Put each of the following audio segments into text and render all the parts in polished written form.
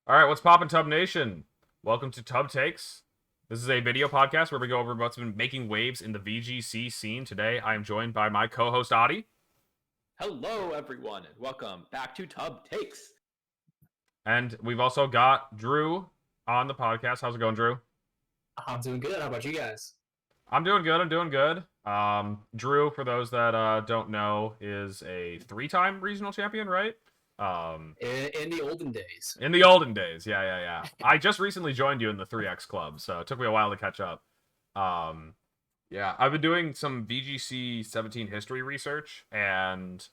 All right, what's poppin', Tub Nation? Welcome to Tub Takes. This is a video podcast where we go over what's been making waves in the VGC scene. Today, I am joined by my co-host, Adi. Hello, everyone, and welcome back to Tub Takes. And we've also got Drew on the podcast. How's it going, Drew? I'm doing good. How about you guys? I'm doing good. Drew, for those that don't know, is a three-time regional champion, right? In the olden days. In the olden days, yeah. I just recently joined you in the 3X club, so it took me a while to catch up. Yeah, I've been doing some VGC 17 history research, and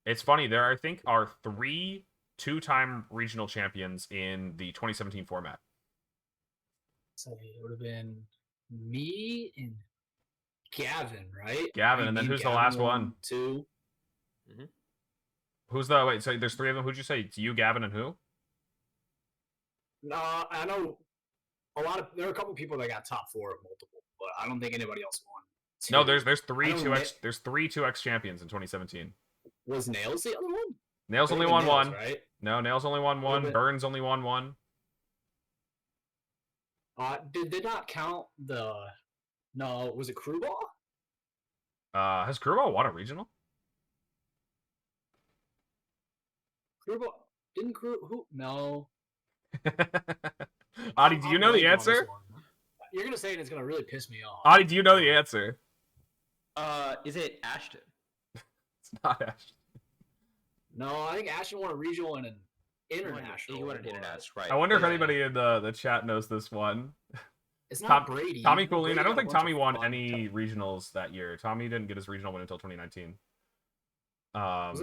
it's funny. There, I think, are 3 two-time regional champions in the 2017 format. So it would have been me and Gavin, right? Gavin, and then who's the last one? 2. Mm-hmm. Who's the wait? So there's 3 of them. Who'd you say? It's you, Gavin, and who? No, I know there are a couple people that got top 4 of multiple, but I don't think anybody else won. 2. No, there's 3 I don't 2X. There's 3 2X champions in 2017. Was Nails the other one? Nails only won one. Right? No, Nails only won one. Burns only won one. Did they not count the? No, was it Crewball? Has Crewball won a regional? Crewball didn't who? No. Adi, do you know the answer? You're gonna say it, and it's gonna really piss me off. Adi, do you know the answer? Is it Ashton? It's not Ashton. No, I think Ashton won a regional and an international. He won an international, right? I wonder if anybody in the chat knows this one. It's not Brady. Tommy Coolin. I don't think Tommy won any regionals that year. Tommy didn't get his regional win until 2019. It was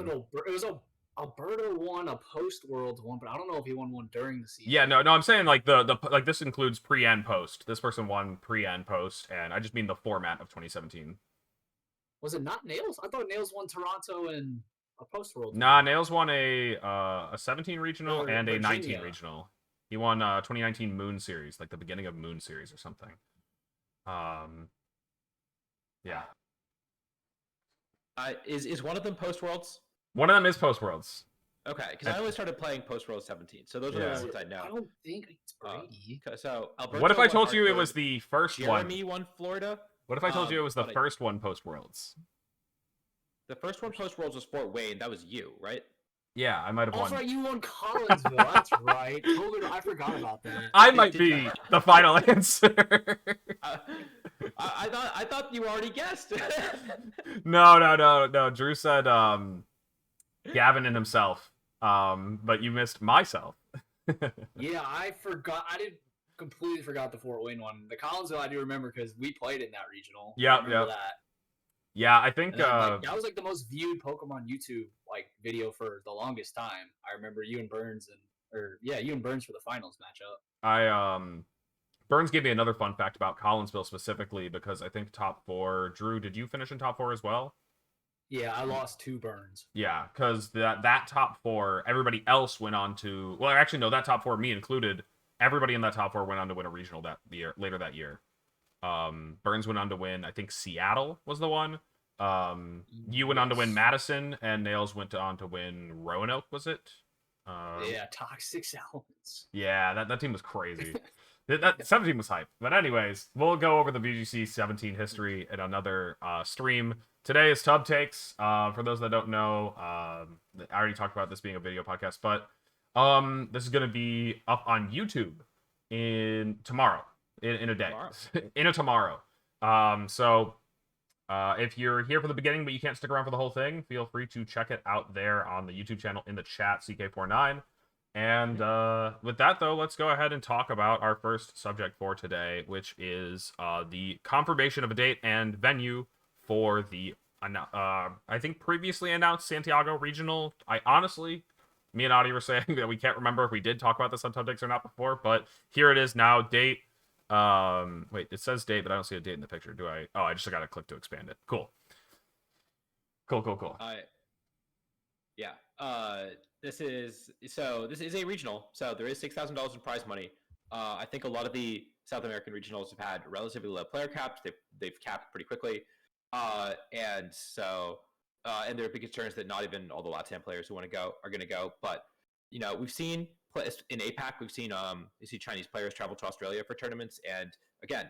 Alberto won a post Worlds one, but I don't know if he won one during the season. Yeah, no, I'm saying like the like this includes pre and post. This person won pre and post, and I just mean the format of 2017. Was it not Nails? I thought Nails won Toronto and a post Worlds. Nah, Nails won a 17 regional and a Virginia. 19 regional. He won 2019 Moon Series, like the beginning of Moon Series or something. Yeah. Is one of them post Worlds? One of them is post Worlds. Okay, because I only started playing post Worlds 17, so those are the ones I know. I don't think it's Brady. So Alberto What if I won told you it Hartford, was the first one? Jeremy won Florida. What if I told you it was the first one post Worlds? The first one post Worlds was Fort Wayne. That was you, right? Yeah, I might have won. That's right, you won Collinsville. That's right. Totally, I forgot about that. I might be the final answer. I thought you already guessed. No. Drew said Gavin and himself. But you missed myself. Yeah, I forgot. I did completely forgot the Fort Wayne one. The Collinsville I do remember because we played in that regional. Yeah. That. Yeah, I think that was like the most viewed Pokemon YouTube like video for the longest time. I remember you and Burns you and Burns for the finals matchup. Burns gave me another fun fact about Collinsville specifically because I think top 4. Drew, did you finish in top 4 as well? Yeah, I lost 2 Burns. Yeah, because that top 4, everybody else went on to. Well, actually, no, that top 4, me included. Everybody in that top 4 went on to win a regional later that year. Burns went on to win. I think Seattle was the one. You went on to win Madison, and Nails went on to win Roanoke. Was it? Yeah, Toxic Elements. Yeah, that team was crazy. that 17 was hype. But anyways, we'll go over the VGC 17 history in another stream. Today is Tub Takes. For those that don't know, I already talked about this being a video podcast, but this is going to be up on YouTube tomorrow. In a day. Tomorrow. So if you're here for the beginning but you can't stick around for the whole thing, feel free to check it out there on the YouTube channel in the chat, CK49. And with that, though, let's go ahead and talk about our first subject for today, which is the confirmation of a date and venue for the, I think, previously announced Santiago Regional. Me and Adi were saying that we can't remember if we did talk about this on Tub Takes or not before, but here it is now, date. Wait, it says date, but I don't see a date in the picture. Do I? Oh, I just got to click to expand it. Cool. Yeah. This is a regional, so there is $6,000 in prize money. I think a lot of the South American regionals have had relatively low player caps. They've capped pretty quickly, and there are big concerns that not even all the LATAM players who want to go are going to go. But we've seen in APAC, we see Chinese players travel to Australia for tournaments, and again,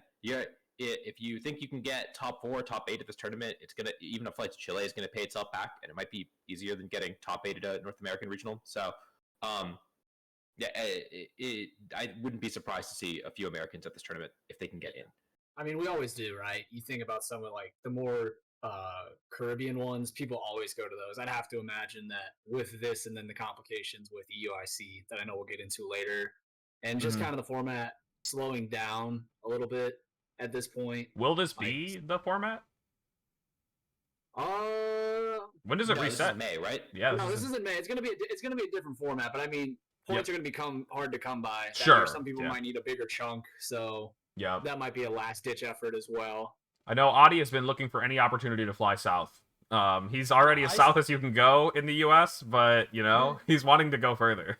if you think you can get top 4, top 8 at this tournament, it's gonna even a flight to Chile is gonna pay itself back, and it might be easier than getting top 8 at a North American regional. So, yeah, I wouldn't be surprised to see a few Americans at this tournament if they can get in. I mean, we always do, right? You think about some of like the more Caribbean ones, people always go to those. I'd have to imagine that with this and then the complications with EUIC that I know we'll get into later, and just kind of the format slowing down a little bit at this point. Will this be the format? When does it reset? This is May, right? Yeah. This isn't May. It's gonna be a different format, but I mean, points are gonna become hard to come by. Sure. Some people might need a bigger chunk, so that might be a last ditch effort as well. I know Adi has been looking for any opportunity to fly south. He's already as south as you can go in the U.S., but he's wanting to go further.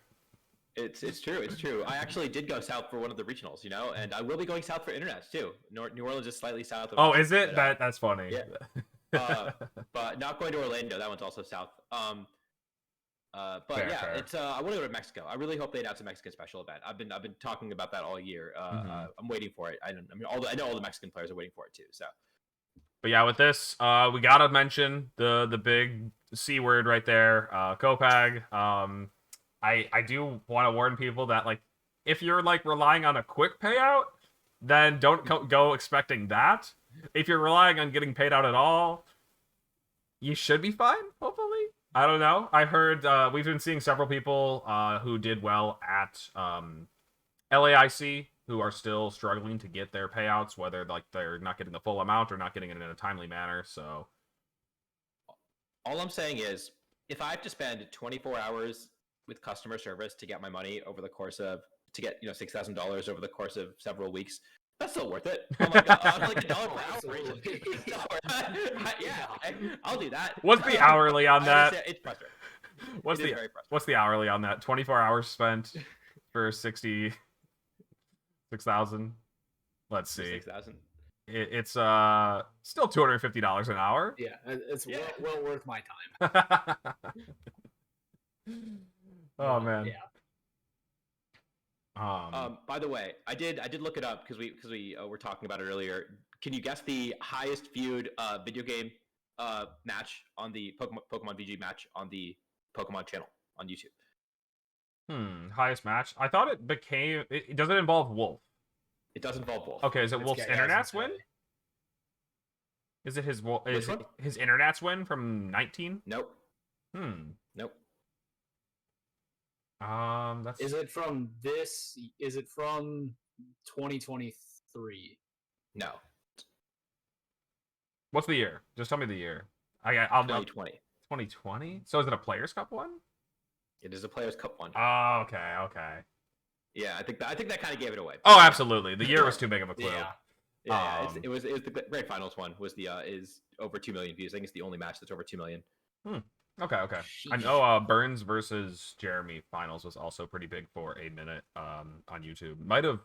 It's true. I actually did go south for one of the regionals, and I will be going south for Internats too. New Orleans is slightly south of. Oh, is it? That's funny. Yeah. But not going to Orlando. That one's also south. Fair. It's I want to go to Mexico. I really hope they announce a Mexican special event. I've been talking about that all year. I'm waiting for it. I know all the Mexican players are waiting for it too. So. But yeah, with this, we gotta mention the big C word right there, Copag. I do want to warn people that like if you're like relying on a quick payout, then don't go expecting that. If you're relying on getting paid out at all, you should be fine. Hopefully. I don't know. I heard we've been seeing several people who did well at LAIC who are still struggling to get their payouts, whether like they're not getting the full amount or not getting it in a timely manner. So all I'm saying is if I have to spend 24 hours with customer service to get my money over the course of $6,000 over the course of several weeks, that's still worth it. I'm like $1 per hour. I'll do that. What's the hourly on that? It's frustrating. What's the hourly on that? 24 hours spent for 66,000. Let's see. 6,000. It's still $250 an hour. Yeah, it's well worth my time. Oh man. Yeah. By the way, I did look it up because we were talking about it earlier. Can you guess the highest viewed video game match on the Pokemon VG match on the Pokemon channel on YouTube? Highest match. I thought it became. It doesn't involve Wolf. It does involve Wolf. Okay, is it Wolf's Internats win? Is it his Internats win from 19? Nope. Nope. That's. Is it from this? Is it from 2023? No. What's the year? Just tell me the year. I'll 2020. 2020. So is it a Players Cup one? It is a Players Cup one. Oh, okay. Yeah, I think that kind of gave it away. Oh, absolutely. The year was too big of a clue. Yeah. It was the Grand Finals one was is over 2 million views. I think it's the only match that's over 2 million. Okay. I know Burns versus Jeremy finals was also pretty big for a minute on YouTube. Might have.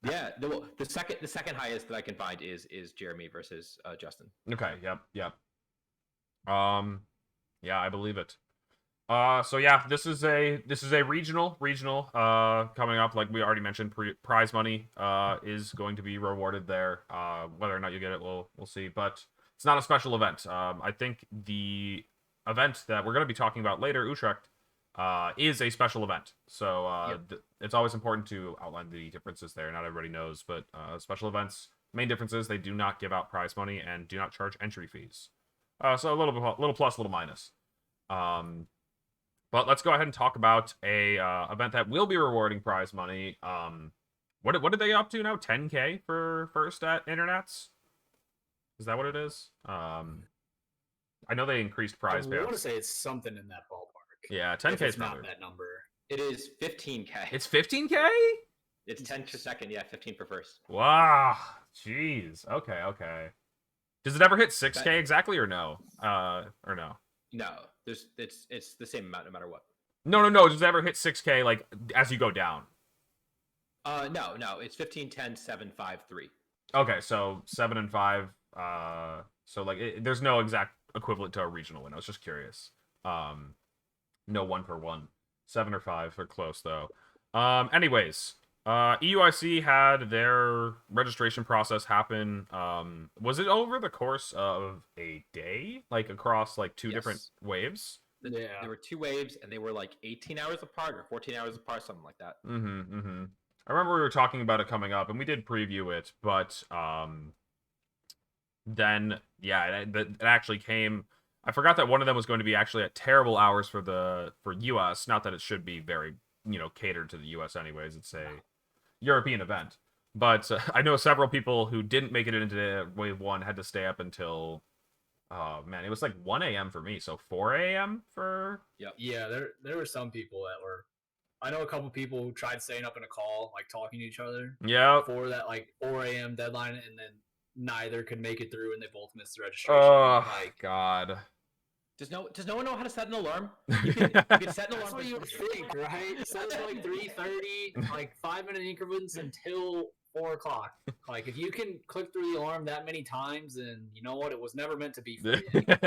Yeah, the second highest that I can find is Jeremy versus Justin. Okay. Yep. Yeah, I believe it. So yeah, this is a regional coming up. Like we already mentioned, prize money is going to be rewarded there. Whether or not you get it, we'll see. But it's not a special event. I think the event that we're going to be talking about later, Utrecht, is a special event. So it's always important to outline the differences there. Not everybody knows, but special events, main differences, they do not give out prize money and do not charge entry fees. So a little plus, little minus. But let's go ahead and talk about a event that will be rewarding prize money. What did they get up to now? 10K for first at Internats? Is that what it is? I know they increased prize payouts. I want to say it's something in that ballpark. Yeah, 10K is not that number. It is 15K. It's 15K? It's 10 for second, yeah, 15 for first. Wow, jeez. Okay. Does it ever hit 6K exactly, or no? Or no? No, it's the same amount no matter what. No. Does it ever hit 6K like as you go down? No. It's 15, 10, 7, 5, 3. Okay, so 7 and 5. So like there's no exact equivalent to a regional win. I was just curious. No 1 for 1. 7 or 5 are close though. Anyways, EUIC had their registration process happen. Was it over the course of a day, like across like two different Yes. waves? There were 2 waves, and they were like 18 hours apart or 14 hours apart, something like that. Mm-hmm. Mm-hmm. I remember we were talking about it coming up, and we did preview it, but then yeah, it actually came. I forgot that one of them was going to be actually at terrible hours for US. Not that it should be very catered to the US anyways. It's a European event, but I know several people who didn't make it into wave one had to stay up until man, it was like 1 a.m. for me, so 4 a.m. for Yep. Yeah, there were some people that were. I know a couple people who tried staying up in a call, like talking to each other yeah. for that like 4 a.m. deadline, and then neither could make it through, and they both missed the registration. Oh like, God. Does no one know how to set an alarm? You can set an alarm. that's what you would think, right? Set it to like 3:30, like 5-minute increments until 4 o'clock. Like, if you can click through the alarm that many times, then you know what? It was never meant to be for you. Anyway.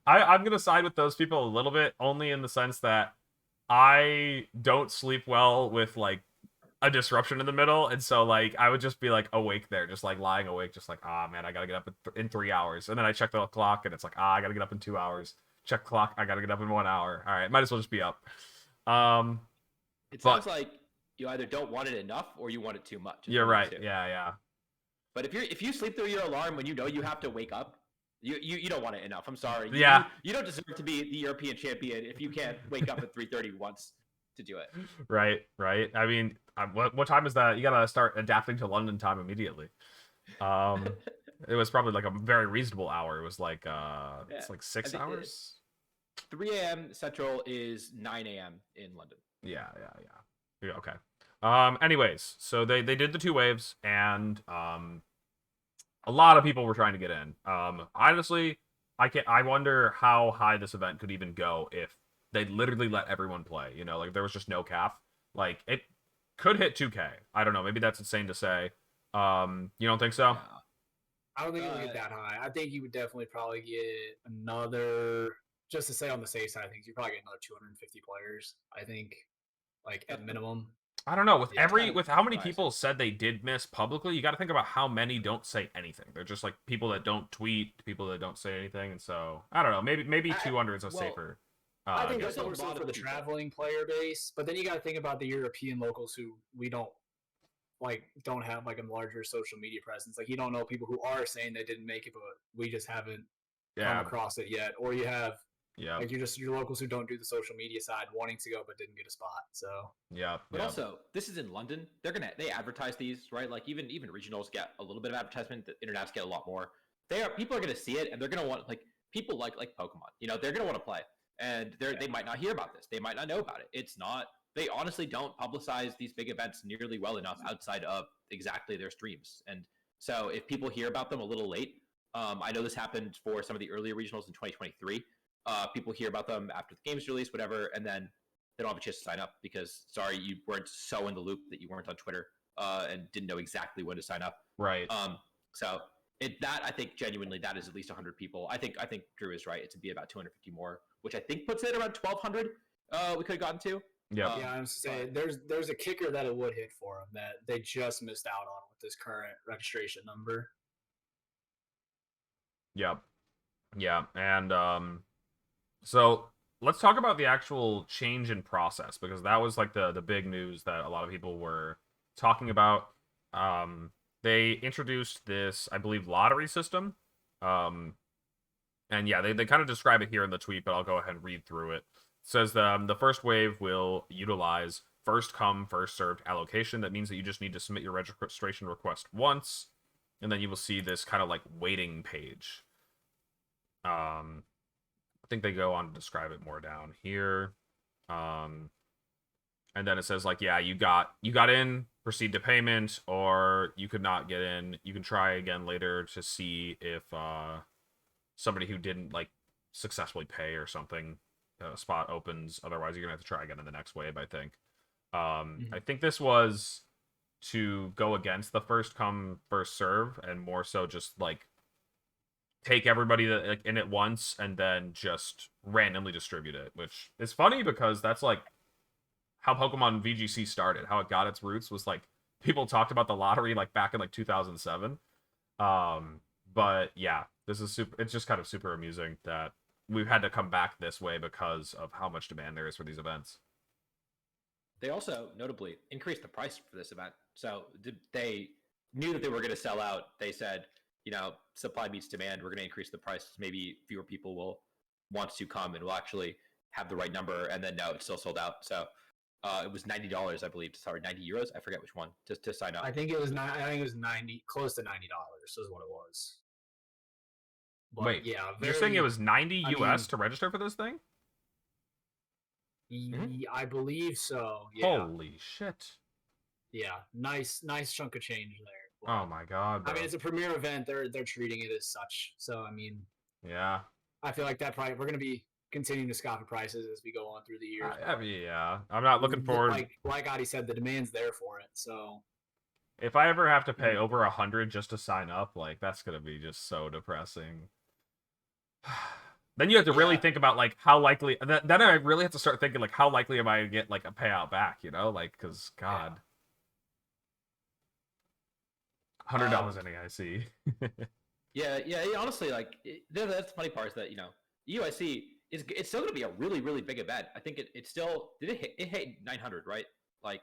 I'm gonna side with those people a little bit, only in the sense that I don't sleep well with like a disruption in the middle, and so like I would just be like awake there, just like lying awake, just like man, I gotta get up in 3 hours, and then I check the clock, and it's like I gotta get up in 2 hours. Check the clock, I gotta get up in 1 hour. All right, might as well just be up. It sounds like you either don't want it enough or you want it too much. You're right. Yeah. But if you sleep through your alarm when you know you have to wake up, you don't want it enough. I'm sorry. Yeah. You don't deserve to be the European champion if you can't wake up at 3:30 once to do it. Right. I mean, what time is that? You gotta start adapting to London time immediately. It was probably like a very reasonable hour. It was like it's like 6 hours. 3 a.m. Central is 9 a.m. in London. Yeah. Okay. Anyways, so they did the 2 waves, and a lot of people were trying to get in. Honestly, I wonder how high this event could even go if they literally let everyone play. Like there was just no cap. Like it could hit 2K. I don't know. Maybe that's insane to say. You don't think so? Yeah. I don't think it would get that high. I think you would definitely probably get another, just to say on the safe side of things, you probably get another 250 players. I think, like at minimum. I don't know. With Yeah, with how many people said they did miss publicly, you got to think about how many don't say anything. They're just like people that don't tweet, people that don't say anything, and so I don't know. Maybe 200 is a safer. I think that's guessing. more so for the traveling player base, but then you got to think about the European locals who we don't have like a larger social media presence. Like you don't know people who are saying they didn't make it, but we just haven't come across it yet. Or you have like your locals who don't do the social media side wanting to go but didn't get a spot. So but also this is in London. They advertise these, right? Like even regionals get a little bit of advertisement. The Internats get a lot more. People are gonna see it and they're gonna want like people like Pokemon. They're gonna want to play, and they might not hear about this. They might not know about it. It's not. They honestly don't publicize these big events nearly well enough outside of exactly their streams. And so if people hear about them a little late, I know this happened for some of the earlier regionals in 2023. People hear about them after the game's release, whatever, and then they don't have a chance to sign up because, sorry, you weren't so in the loop that you weren't on Twitter and didn't know exactly when to sign up. Right. So I think genuinely that is at least 100 people. I think Drew is right. It's to be about 250 more, which I think puts it around 1,200. We could have gotten to. Yeah. I'm saying there's a kicker that it would hit for them that they just missed out on with this current registration number. Yeah, and so let's talk about the actual change in process, because that was like the big news that a lot of people were talking about. They introduced this, I believe, lottery system. And yeah, they kind of describe it here in the tweet, but I'll go ahead and read through it. It says the first wave will utilize first come, first served allocation. That means that you just need to submit your registration request once, and then you will see this kind of like waiting page. I think they go on to describe it more down here. And then it says like, yeah, you got in, proceed to payment, or you could not get in. You can try again later to see if somebody who didn't like successfully pay or something, spot opens. Otherwise, you're gonna have to try again in the next wave, I think. I think this was to go against the first come, first serve, and more so just like take everybody that like in at once and then just randomly distribute it, which is funny because that's like how Pokemon VGC started, how it got its roots was like people talked about the lottery like back in like 2007. But yeah, this is super. It's just kind of super amusing that we've had to come back this way because of how much demand there is for these events. They also notably increased the price for this event. So they knew that they were going to sell out. They said, supply meets demand. We're going to increase the price. Maybe fewer people will want to come and will actually have the right number. And then no, it's still sold out. So it was $90, I believe. Sorry, 90 euros. I forget which one to sign up. I think it was 90, close to $90 is what it was. But Wait, yeah, you're saying it was 90 US to register for this thing? I believe so. Yeah. Holy shit! Yeah, nice chunk of change there. But, Oh my god! Bro. I mean, it's a premier event. They're treating it as such. So I mean, yeah, I feel like that probably we're gonna be continuing to scoff at prices as we go on through the years. I mean, yeah, I'm not looking forward. Like Adi said, the demand's there for it. So if I ever have to pay over 100 just to sign up, like that's gonna be just so depressing. Then you have to really think about like how likely. Then I really have to start thinking like how likely am I to get like a payout back? Like because God, $100 in AIC. Yeah. Honestly, like that's the funny part is that EUIC it's still going to be a really really big event. I think it still it hit 900, right? Like,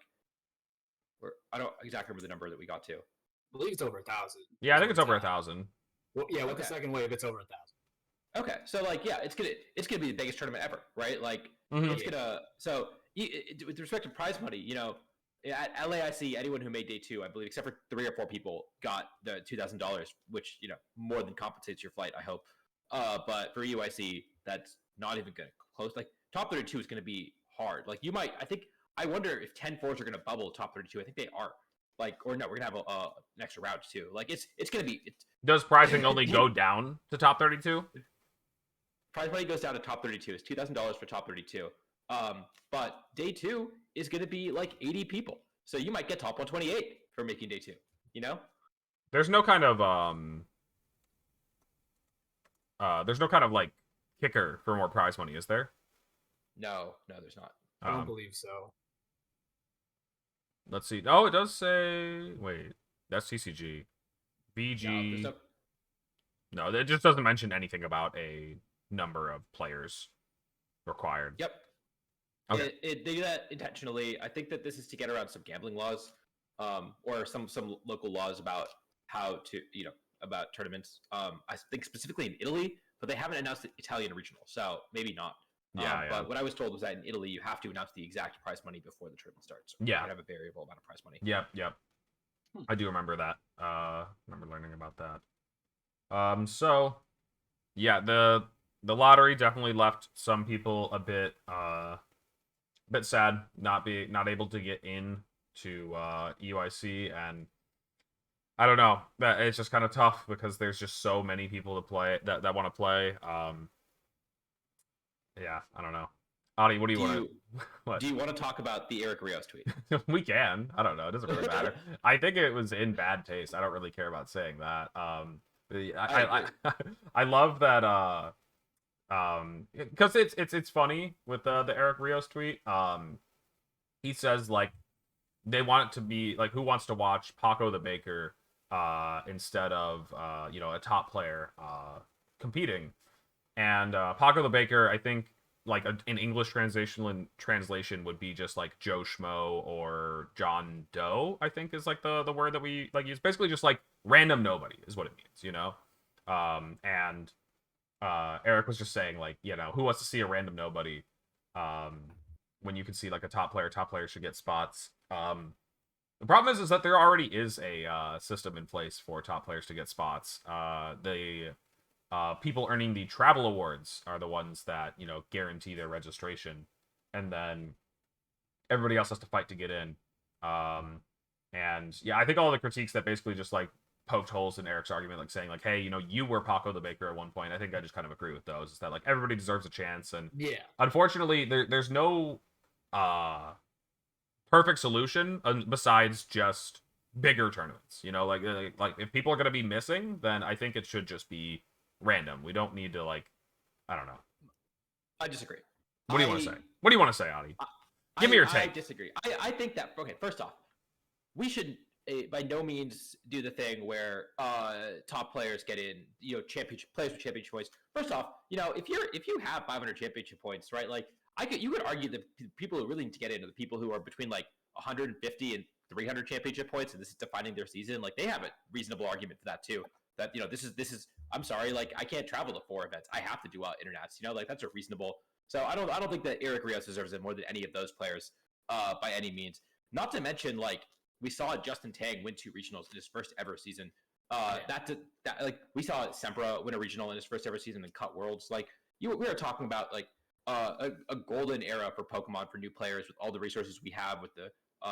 I don't exactly remember the number that we got to. I believe it's over 1,000. Yeah, I think it's over 1,000. Well, yeah, with the second wave, it's over 1,000. Okay, so like, yeah, it's gonna be the biggest tournament ever, right? Like, it's gonna. So with respect to prize money, at LAIC, anyone who made day 2, I believe, except for 3 or 4 people, got the $2,000, which more than compensates your flight, I hope. But for EUIC, that's not even gonna close. Like, top 32 is gonna be hard. Like, I wonder if 10-4s are gonna bubble top 32. I think they are. Like, or no, we're gonna have an extra round too. Like, it's gonna be. Does pricing only go down to top 32? Prize money goes down to top 32. It's $2,000 for top 32. But day 2 is going to be like 80 people, so you might get top 128 for making day 2. There's no kind of like kicker for more prize money, is there? No, there's not. I don't believe so. Let's see. Oh, it does say. Wait, that's TCG. BG. No, it just doesn't mention anything about a number of players required. Yep. Okay. They do that intentionally. I think that this is to get around some gambling laws, or some local laws about how to, about tournaments. I think specifically in Italy, but they haven't announced the Italian regional, so maybe not. Yeah. But what I was told was that in Italy, you have to announce the exact prize money before the tournament starts. Yeah. You have a variable amount of prize money. Yep. I do remember that. Remember learning about that. So, yeah, the lottery definitely left some people a bit sad, not able to get in to EUIC, and I don't know, that it's just kind of tough because there's just so many people to play that want to play. Yeah, I don't know. Adi, what do you want to? Do you want to talk about the Eric Rios tweet? We can. I don't know. It doesn't really matter. I think it was in bad taste. I don't really care about saying that. I love that. Because it's funny with the Eric Rios tweet. He says like they want it to be like who wants to watch Paco the Baker instead of a top player competing, and Paco the Baker, I think like an English translation would be just like Joe Schmo or John Doe, I think is like the word that we like use. Basically just like random nobody is what it means, and Eric was just saying like, who wants to see a random nobody when you can see like a top player should get spots. The problem is that there already is a system in place for top players to get spots. The people earning the travel awards are the ones that guarantee their registration, and then everybody else has to fight to get in. And yeah, I think all the critiques that basically just like poked holes in Eric's argument, like saying like, hey, you were Paco the Baker at one point. I think I just kind of agree with those. Is that like everybody deserves a chance, and yeah, unfortunately there's no perfect solution besides just bigger tournaments. Like if people are gonna be missing, then I think it should just be random. We don't need to like, I don't know. I disagree. What do you want to say? What do you want to say, Adi? Give me your I take. disagree. I think that, okay, first off, we should by no means do the thing where top players get in, championship players with championship points. First off, if you have 500 championship points, right? Like you could argue that people who really need to get in are the people who are between like 150 and 300 championship points, and this is defining their season. Like they have a reasonable argument for that too. That this is. I'm sorry, like I can't travel to 4 events. I have to do Internats. Like that's a reasonable. So I don't think that Eric Rios deserves it more than any of those players, by any means. Not to mention, like we saw Justin Tang win 2 regionals in his first ever season. That like we saw Sempra win a regional in his first ever season and cut worlds. Like we are talking about like a golden era for Pokemon for new players with all the resources we have with the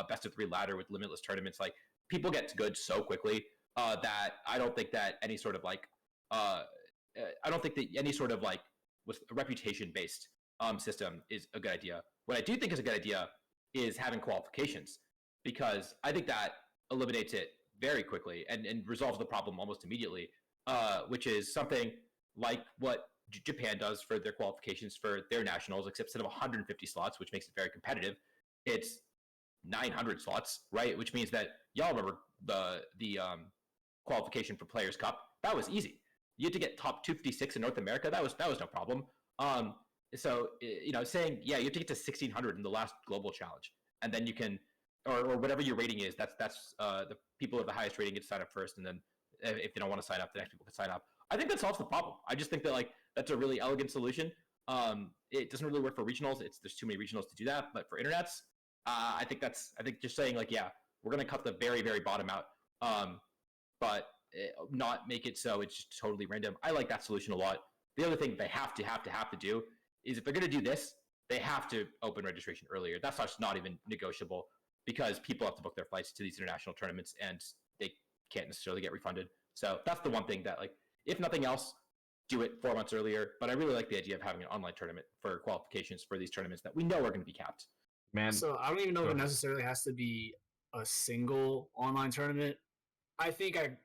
best of 3 ladder with limitless tournaments. Like people get good so quickly that I don't think that any sort of like with a reputation based system is a good idea. What I do think is a good idea is having qualifications, because I think that eliminates it very quickly and resolves the problem almost immediately, which is something like what Japan does for their qualifications for their nationals, except instead of 150 slots, which makes it very competitive, it's 900 slots, right? Which means that y'all remember the qualification for Players Cup. That was easy. You had to get top 256 in North America. That was no problem. So saying you have to get to 1600 in the last global challenge, and then you can, or whatever your rating is. That's the people with the highest rating get to sign up first, and then if they don't want to sign up, the next people can sign up. I think that solves the problem. I just think that like that's a really elegant solution. It doesn't really work for regionals. There's too many regionals to do that. But for Internats, I think just saying like, we're gonna cut the very very bottom out, but not make it so it's just totally random. I like that solution a lot. The other thing they have to do is if they're gonna do this, they have to open registration earlier. That's just not even negotiable, because people have to book their flights to these international tournaments and they can't necessarily get refunded. So that's the one thing that, like, if nothing else, do it 4 months earlier. But I really like the idea of having an online tournament for qualifications for these tournaments that we know are going to be capped. Man, so I don't even know if it necessarily has to be a single online tournament. I think I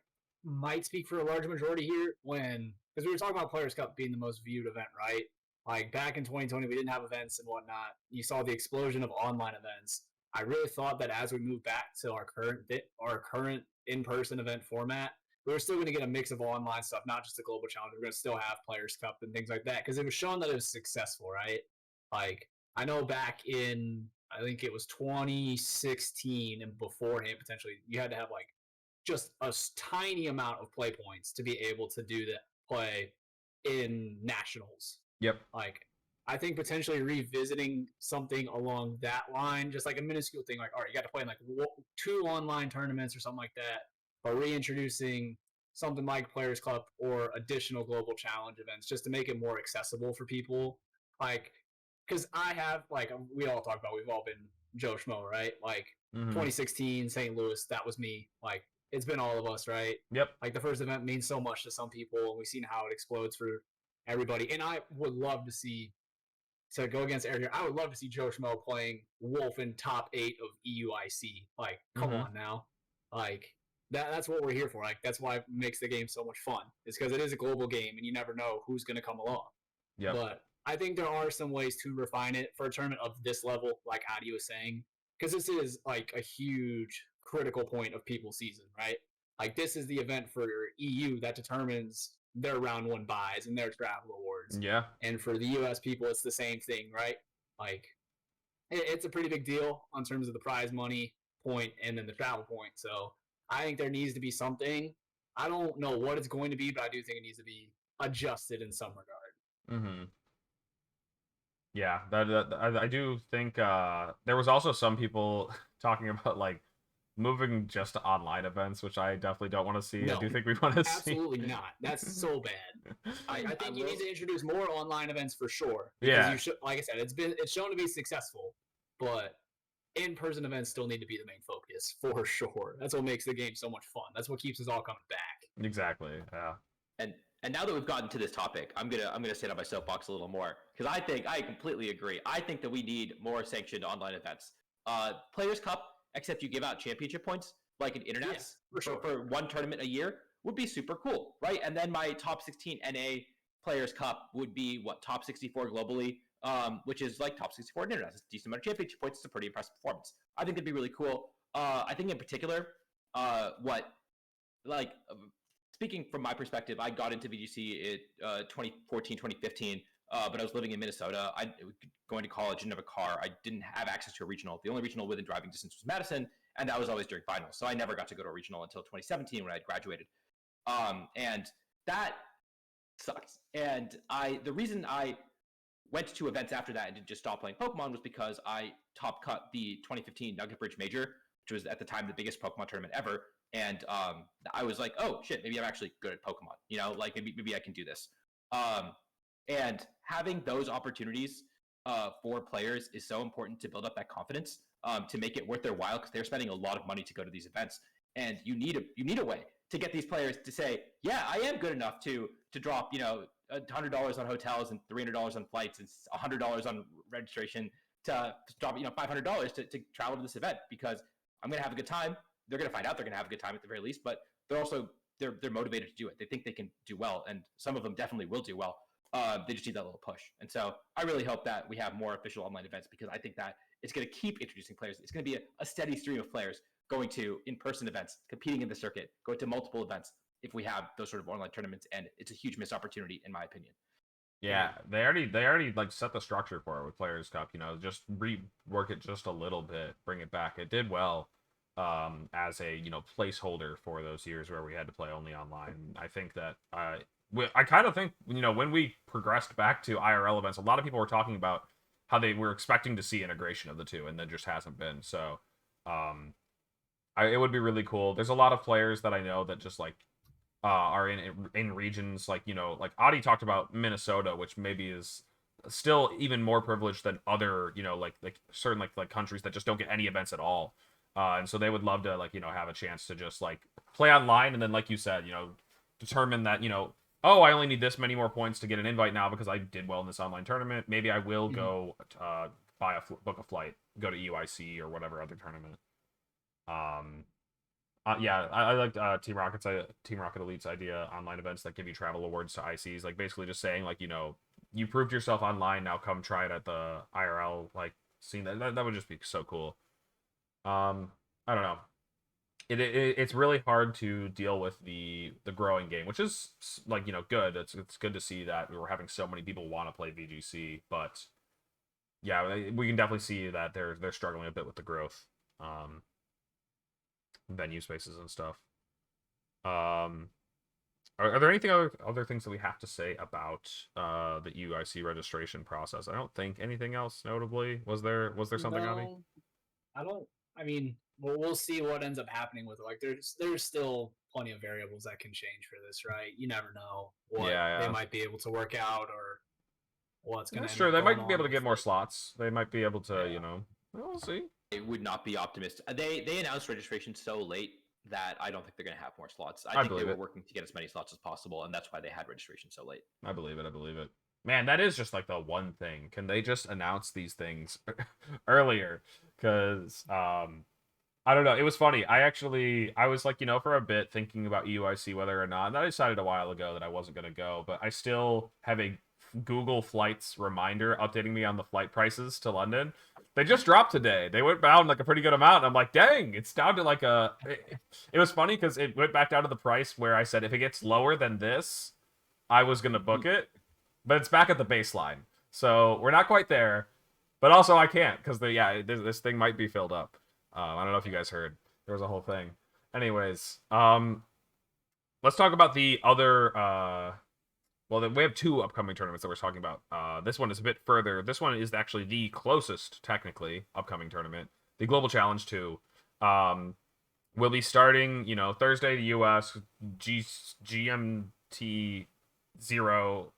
might speak for a large majority here because we were talking about Players Cup being the most viewed event, right? Like back in 2020, we didn't have events and whatnot. You saw the explosion of online events. I really thought that as we move back to our current in-person event format, we were still going to get a mix of online stuff, not just the global challenge. We're going to still have Players Cup and things like that, because it was shown that it was successful, right? Like I know back in, I think it was 2016 and beforehand, potentially, you had to have like just a tiny amount of play points to be able to do that play in nationals. Yep. Like I think potentially revisiting something along that line, just like a minuscule thing, like, all right, you got to play in like 2 online tournaments or something like that, but reintroducing something like Players Club or additional global challenge events just to make it more accessible for people. Like, because I have, like, we all talk about, we've all been Joe Schmo, right? Like 2016, St. Louis, that was me. Like, it's been all of us, right? Yep. Like the first event means so much to some people, and we've seen how it explodes for everybody. And I would love to see, to go against Eric here, I would love to see Joe Schmo playing Wolf in top 8 of EUIC. Like, come on now. Like, that's what we're here for. Like, that's why it makes the game so much fun. It's because it is a global game, and you never know who's going to come along. Yep. But I think there are some ways to refine it for a tournament of this level, like Adi was saying, because this is like a huge critical point of people's season, right? Like this is the event for EU that determines their round 1 buys and their travel awards. Yeah. And for the US people, it's the same thing, right? Like it's a pretty big deal in terms of the prize money point and then the travel point. So I think there needs to be something. I don't know what it's going to be, but I do think it needs to be adjusted in some regard. Yeah, I do think there was also some people talking about like moving just to online events, which I definitely don't want to see. No, I do think we want to see. Absolutely not. That's so bad. I think you need to introduce more online events for sure. Yeah. You should, like I said, it's shown to be successful, but in-person events still need to be the main focus for sure. That's what makes the game so much fun. That's what keeps us all coming back. Exactly. Yeah. And now that we've gotten to this topic, I'm gonna stand on my soapbox a little more, because I completely agree. I think that we need more sanctioned online events. Players Cup, except you give out championship points like an Internats for 1 tournament a year, would be super cool, right? And then my top 16 NA Players Cup would be top 64 globally, which is like top 64 in Internats. It's a decent amount of championship points. It's a pretty impressive performance. I think that'd be really cool. I think in particular, speaking from my perspective, I got into VGC in 2014, 2015, but I was living in Minnesota. Going to college, didn't have a car. I didn't have access to a regional. The only regional within driving distance was Madison, and that was always during finals. So I never got to go to a regional until 2017 when I had graduated. And that sucks. And the reason I went to events after that and didn't just stop playing Pokemon was because I top cut the 2015 Nugget Bridge Major, which was at the time the biggest Pokemon tournament ever. And I was like, oh shit, maybe I'm actually good at Pokemon. Like maybe I can do this. And having those opportunities for players is so important to build up that confidence, to make it worth their while, because they're spending a lot of money to go to these events, and you need a way to get these players to say, yeah, I am good enough to drop $100 on hotels and $300 on flights and $100 on registration, to drop $500 to travel to this event, because I'm gonna have a good time. They're gonna find out they're gonna have a good time at the very least, but they're also they're motivated to do it. They think they can do well, and some of them definitely will do well. They just need that little push. And so I really hope that we have more official online events, because I think that it's going to keep introducing players. It's going to be a steady stream of players going to in-person events, competing in the circuit, going to multiple events if we have those sort of online tournaments, and it's a huge missed opportunity in my opinion. Yeah, they already like set the structure for it with Players Cup, just rework it just a little bit, bring it back. It did well as a, placeholder for those years where we had to play only online. I think that I kind of think, when we progressed back to IRL events, a lot of people were talking about how they were expecting to see integration of the two, and there just hasn't been. So it would be really cool. There's a lot of players that I know that just like are in regions like Adi talked about Minnesota, which maybe is still even more privileged than other like certain like countries that just don't get any events at all. And so they would love to have a chance to just like play online, and then like you said, determine that oh, I only need this many more points to get an invite now because I did well in this online tournament. Maybe I will go book a flight, go to EUIC or whatever other tournament. Yeah, I like Team Rocket Elite's idea, online events that give you travel awards to ICs, like basically just saying like you proved yourself online, now come try it at the IRL like scene. That would just be so cool. I don't know. It's really hard to deal with the growing game, which is like good. It's good to see that we're having so many people want to play VGC, but yeah, we can definitely see that they're struggling a bit with the growth, venue spaces and stuff. Are there anything other things that we have to say about the EUIC registration process? I don't think anything else notably. Was there something, Adi? No, I don't. I mean, we'll see what ends up happening with it. Like, there's still plenty of variables that can change for this, right? You never know what they might be able to work out or what's going to. That's true. They might be able to get more slots. They might be able to, we'll see. It would not be optimistic. They announced registration so late that I don't think they're going to have more slots. I think they were working to get as many slots as possible, and that's why they had registration so late. I believe it. Man, that is just like the one thing. Can they just announce these things earlier? Because I don't know. It was funny. I was like, for a bit thinking about EUIC whether or not. And I decided a while ago that I wasn't going to go, but I still have a Google Flights reminder updating me on the flight prices to London. They just dropped today. They went down like a pretty good amount. And I'm like, dang, it's down to like it was funny because it went back down to the price where I said if it gets lower than this, I was going to book it. But it's back at the baseline. So we're not quite there. But also I can't because this thing might be filled up. I don't know if you guys heard. There was a whole thing. Anyways, let's talk about the other. Well, we have two upcoming tournaments that we're talking about. This one is a bit further. This one is actually the closest, technically, upcoming tournament. The Global Challenge 2. Will be starting, Thursday the US, GMT 0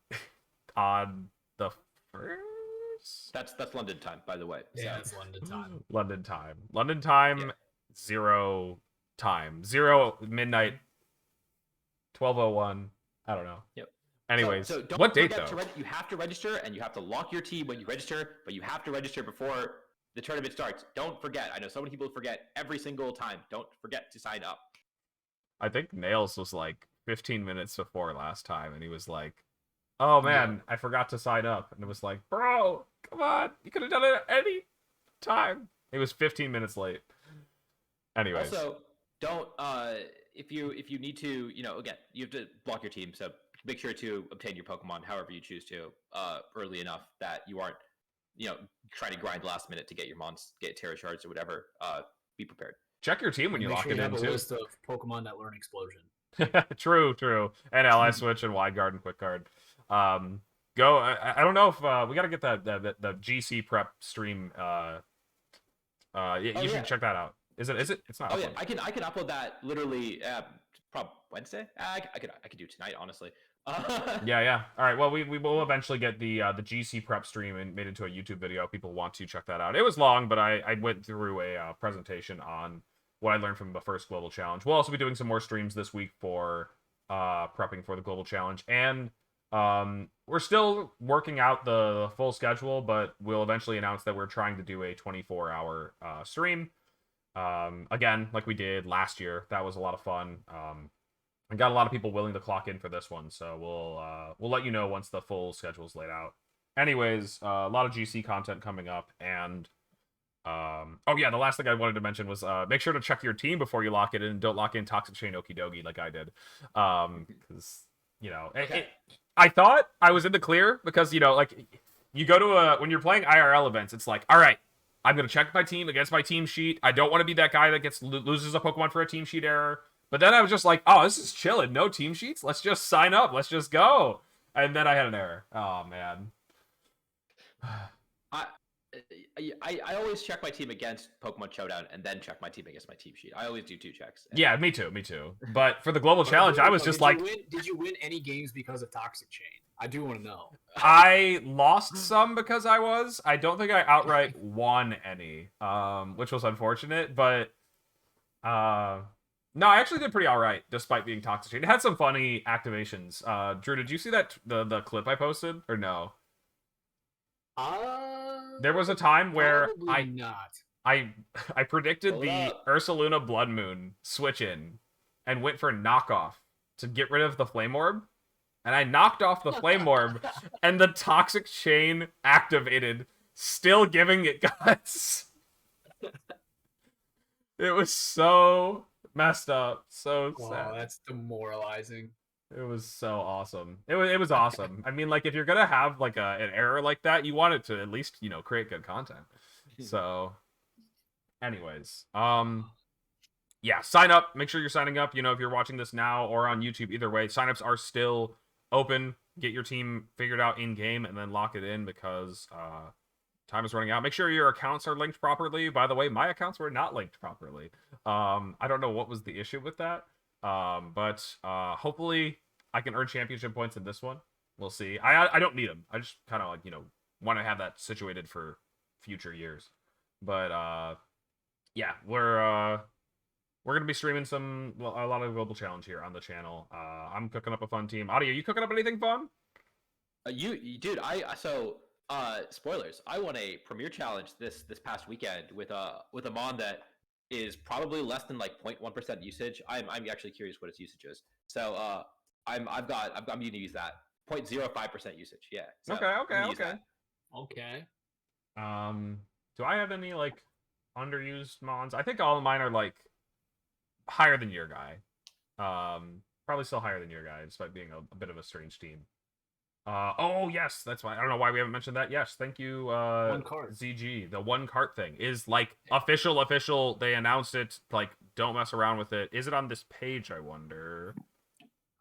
on the 1st? That's London time, by the way. Yeah, it's London time. London time, 0 time. 0 midnight, 12:01. I don't know. Yep. Anyways, so don't what date though? You have to register, and you have to lock your team when you register, but you have to register before the tournament starts. Don't forget. I know so many people forget every single time. Don't forget to sign up. I think Nails was like 15 minutes before last time, and he was like, Oh man, I forgot to sign up, and it was like, bro, come on, you could have done it at any time. It was 15 minutes late. Anyways, Also, don't if you need to, again, you have to block your team, so make sure to obtain your Pokemon however you choose to early enough that you aren't trying to grind last minute to get your mons, get Terra Shards or whatever. Be prepared. check your team when you Make lock sure it you in have a too. list of Pokemon that learn Explosion. True. And Ally Switch and Wide Guard and Quick Guard. Go. I don't know if we got to get the GC prep stream. You should check that out. Is it? It's not. Oh yeah, I can upload that literally probably Wednesday. I could do tonight, honestly. Yeah. All right. Well, we will eventually get the GC prep stream and made into a YouTube video. People want to check that out. It was long, but I went through a presentation on what I learned from the first global challenge. We'll also be doing some more streams this week for prepping for the global challenge, and we're still working out the full schedule, but we'll eventually announce that we're trying to do a 24-hour stream. Again, like we did last year. That was a lot of fun. I got a lot of people willing to clock in for this one, so we'll let you know once the full schedule's laid out. Anyways, a lot of GC content coming up, and oh yeah, the last thing I wanted to mention was make sure to check your team before you lock it in. Don't lock in Toxic Chain Okidogi like I did, because I thought I was in the clear because like you go to when you're playing IRL events, it's like, all right, I'm gonna check my team against my team sheet. I don't want to be that guy that loses a Pokemon for a team sheet error. But then I was just like, oh, this is chilling. No team sheets. Let's just sign up. Let's just go. And then I had an error. Oh man. I always check my team against Pokemon Showdown and then check my team against my team sheet. I always do 2 checks. Yeah, me too. But for the global challenge, I was just like, did you win any games because of Toxic Chain? I do want to know. I lost some because I don't think I outright won any, which was unfortunate. But no, I actually did pretty all right despite being Toxic Chain. It had some funny activations. Drew, did you see that the clip I posted or no? There was a time where I predicted the Ursaluna Blood Moon switch in and went for knockoff to get rid of the Flame Orb. And I knocked off the Flame Orb and the Toxic Chain activated, still giving it guts. It was so messed up. So sad. That's demoralizing. It was so awesome. It was awesome. I mean, like, if you're gonna have like an error like that, you want it to at least create good content. So, anyways, yeah, sign up. Make sure you're signing up. If you're watching this now or on YouTube, either way, signups are still open. Get your team figured out in game and then lock it in because time is running out. Make sure your accounts are linked properly. By the way, my accounts were not linked properly. I don't know what was the issue with that. But hopefully I can earn championship points in this one. We'll see. I don't need them. I just kind of like, want to have that situated for future years. But yeah, we're gonna be streaming a lot of global challenge here on the channel. I'm cooking up a fun team. Adi, are you cooking up anything fun? Dude, spoilers. I won a premier challenge this past weekend with a mon that is probably less than like 0.1% usage. I'm actually curious what its usage is. So I'm going to use that 0.05% usage. Yeah. So Okay. Do I have any like underused mons? I think all of mine are like higher than your guy. Probably still higher than your guy, despite being a bit of a strange team. Oh yes, that's why. I don't know why we haven't mentioned that. Yes, thank you, one cart. ZG. The one cart thing is like official. They announced it. Like, don't mess around with it. Is it on this page? I wonder.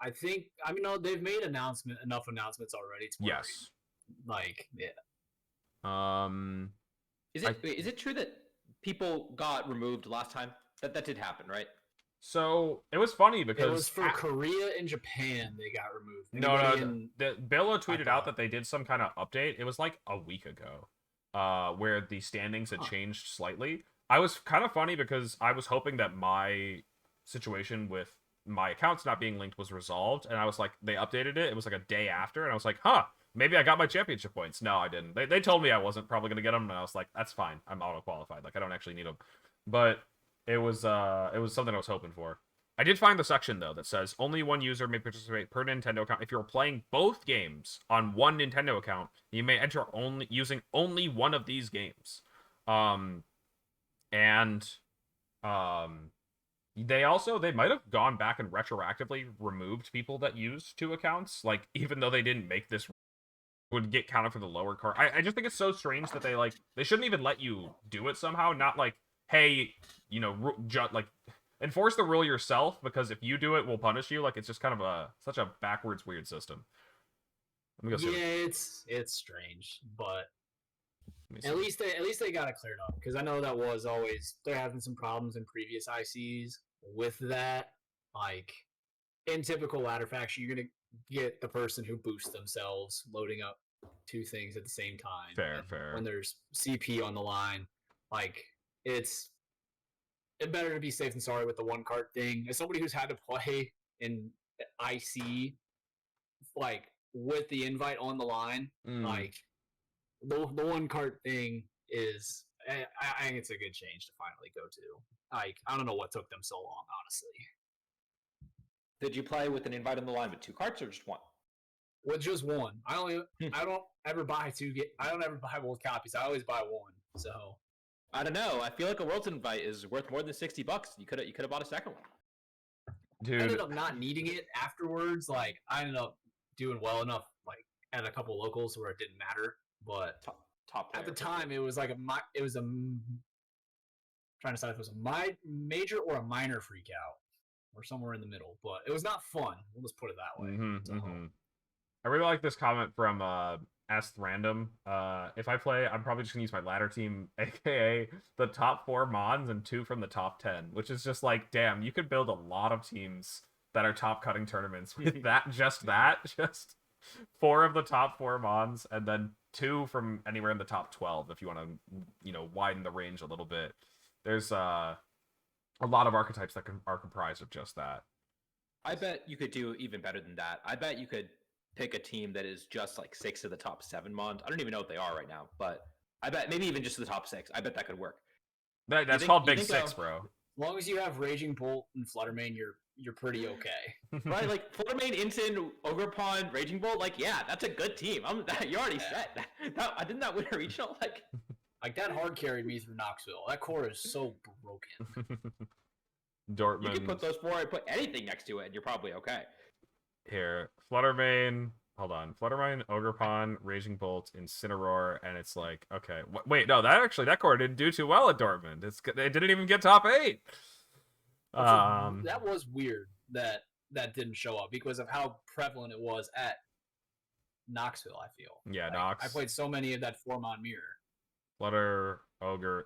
I mean, no, they've made enough announcements already. Yes. Like, yeah. Is it true that people got removed last time? That did happen, right? So it was funny because it was for Korea and Japan. They got removed. Billa tweeted out that they did some kind of update. It was like a week ago, where the standings had changed slightly. I was kind of funny because I was hoping that my situation with my accounts not being linked was resolved, and I was like, they updated it. It was like a day after, and I was like, huh, maybe I got my championship points. No, I didn't. They told me I wasn't probably gonna get them, and I was like, that's fine. I'm auto qualified. Like, I don't actually need them, but. It was something I was hoping for. I did find the section though that says only one user may participate per Nintendo account. If you're playing both games on one Nintendo account, you may enter using only one of these games. And they might have gone back and retroactively removed people that used two accounts, like even though they didn't make this would get counted for the lower card. I just think it's so strange that they shouldn't even let you do it somehow. Not like, hey, you know, like enforce the rule yourself, because if you do it, we'll punish you. Like, it's just kind of such a backwards weird system. Yeah, it's strange, but at least they got it cleared up, because I know that was always they're having some problems in previous ICs with that. Like in typical ladder faction, you're gonna get the person who boosts themselves loading up two things at the same time. Fair. When there's CP on the line, like it's better to be safe than sorry with the one card thing. As somebody who's had to play in IC, like with the invite on the line, like the one card thing is, I think it's a good change to finally go to. Like, I don't know what took them so long, honestly. Did you play with an invite on the line with two cards or just one? With just one. I don't ever buy I don't ever buy both copies. I always buy one. So I don't know. I feel like a World's Invite is worth more than $60. You could have bought a second one. Dude, I ended up not needing it afterwards. Like, I ended up doing well enough, like at a couple locals where it didn't matter. But top at the time, it was like trying to decide if it was a major or a minor freak out, or somewhere in the middle. But it was not fun. We'll just put it that way. I really like this comment from Asked Random. If I play, I'm probably just gonna use my ladder team, aka the top 4 Mons and 2 from the top 10, which is just like, damn, you could build a lot of teams that are top cutting tournaments with just 4 of the top 4 Mons, and then 2 from anywhere in the top 12 if you want to, widen the range a little bit. There's a lot of archetypes that are comprised of just that. I bet you could do even better than that. I bet you could pick a team that is just like 6 of the top 7 Mons. I don't even know what they are right now, but I bet maybe even just the top 6. I bet that could work. That's called Big 6, bro. As long as you have Raging Bolt and Fluttermane, you're pretty okay. Right, like Fluttermane, Ensign, Ogerpon, Raging Bolt, like, yeah, that's a good team. You're already set. Didn't that win a regional? Like that hard carried me through Knoxville. That core is so broken. Dortmund. You can put those 4 and put anything next to it, and you're probably okay. Here, Fluttermane. Hold on, Fluttermane, Ogerpon, Raging Bolt, Incineroar, and it's like, okay, wait, no, that core didn't do too well at Dortmund. They didn't even get top 8. That was weird that didn't show up because of how prevalent it was at Knoxville. I feel. Yeah, Knox. I played so many of that 4-Mon mirror. Flutter, Ogre,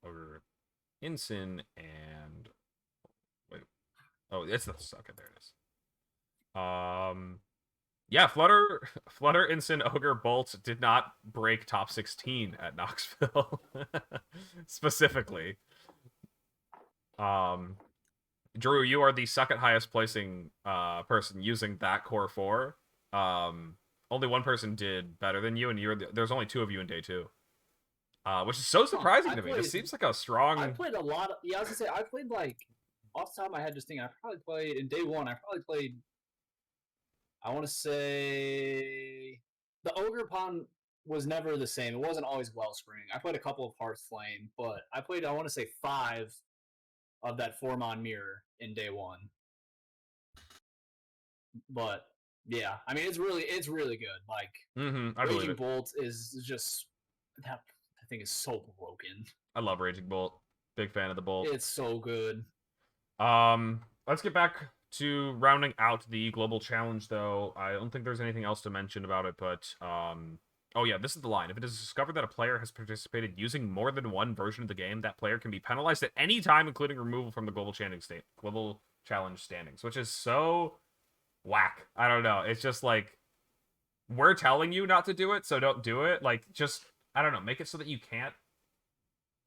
Ogre, Ensign, and wait. Oh, it's the okay. There it is. Yeah, Flutter, Ensign, Ogre, Bolt did not break top 16 at Knoxville specifically. Drew, you are the second highest placing person using that core 4. Only one person did better than you, and there's only 2 of you in day 2. Which is so surprising to me. This seems like a strong. I played a lot of. Yeah, I was gonna say I played like off the top of my head. Just thinking, I probably played in day 1. I want to say the Ogerpon was never the same. It wasn't always Wellspring. I played a couple of Hearthflame, but I played, I want to say, 5 of that 4-Mon mirror in day 1. But yeah, I mean, it's really good. Like Raging Bolt is just that thing is so broken. I love Raging Bolt. Big fan of the Bolt. It's so good. Let's get back to rounding out the global challenge, though. I don't think there's anything else to mention about it, but oh yeah, this is the line. If it is discovered that a player has participated using more than one version of the game, that player can be penalized at any time, including removal from the global challenge standings, which is so whack. I don't know. It's just like, we're telling you not to do it, so don't do it. Like, just, I don't know, make it so that you can't.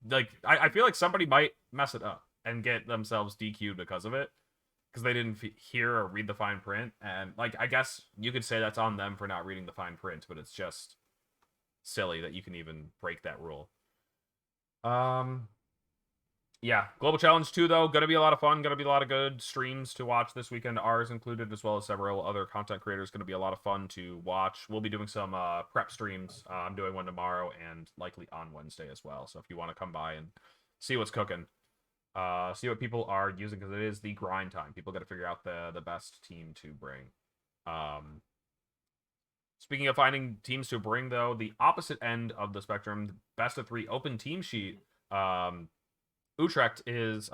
Like, I feel like somebody might mess it up and get themselves DQ'd because of it, because they didn't hear or read the fine print. And, like, I guess you could say that's on them for not reading the fine print, but it's just silly that you can even break that rule. Yeah, Global Challenge 2, though, gonna be a lot of fun. Gonna be a lot of good streams to watch this weekend, ours included, as well as several other content creators. Gonna be a lot of fun to watch. We'll be doing some prep streams. I'm doing one tomorrow and likely on Wednesday as well. So if you want to come by and see what's cooking, see what people are using, because it is the grind time. People got to figure out the best team to bring. Speaking of finding teams to bring, though, the opposite end of the spectrum, the best of 3 open team sheet. Utrecht is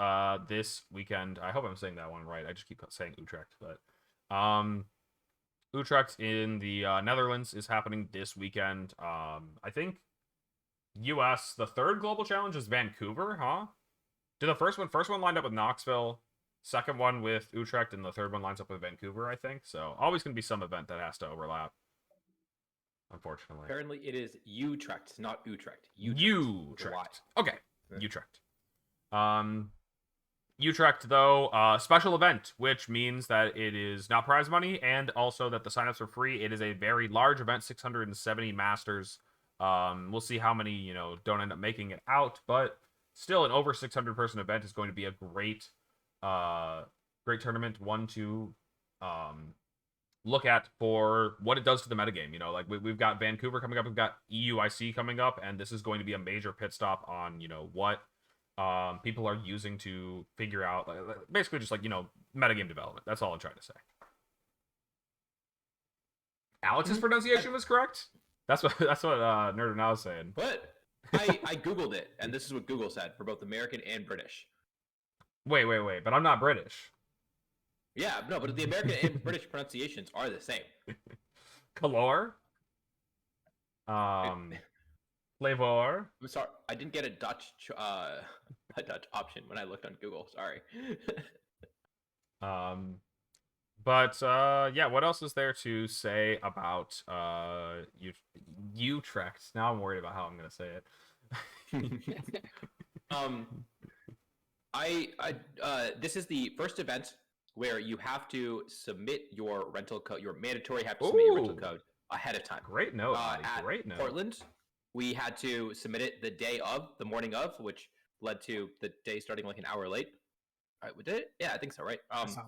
this weekend. I hope I'm saying that one right. I just keep saying Utrecht, but Utrecht in the Netherlands is happening this weekend. I think US, the third global challenge is Vancouver, huh? Did the first one lined up with Knoxville, second one with Utrecht, and the third one lines up with Vancouver, I think. So always gonna be some event that has to overlap. Unfortunately. Apparently, it is Utrecht, not Utrecht. Utrecht. Okay, Utrecht. Utrecht, though, special event, which means that it is not prize money, and also that the signups are free. It is a very large event, 670 masters. We'll see how many, don't end up making it out, but still, an over 600 person event is going to be a great tournament, one to look at for what it does to the metagame. Like we've got Vancouver coming up, we've got EUIC coming up, and this is going to be a major pit stop on, what people are using to figure out, basically just metagame development. That's all I'm trying to say. Alex's pronunciation was correct. That's what Nerd and I was saying. But I googled it, and this is what Google said for both American and British. Wait, but I'm not British. Yeah, no, but the American and British pronunciations are the same. Color. Flavor. I'm sorry, I didn't get a Dutch option when I looked on Google. Sorry. But yeah, what else is there to say about Utrecht? Now I'm worried about how I'm gonna say it. This is the first event where you have to submit your rental code. You're mandatory have to submit your rental code ahead of time. Great note. Great note. Portland, we had to submit it the morning of, which led to the day starting like an hour late. All right, we did it? Yeah, I think so, right? That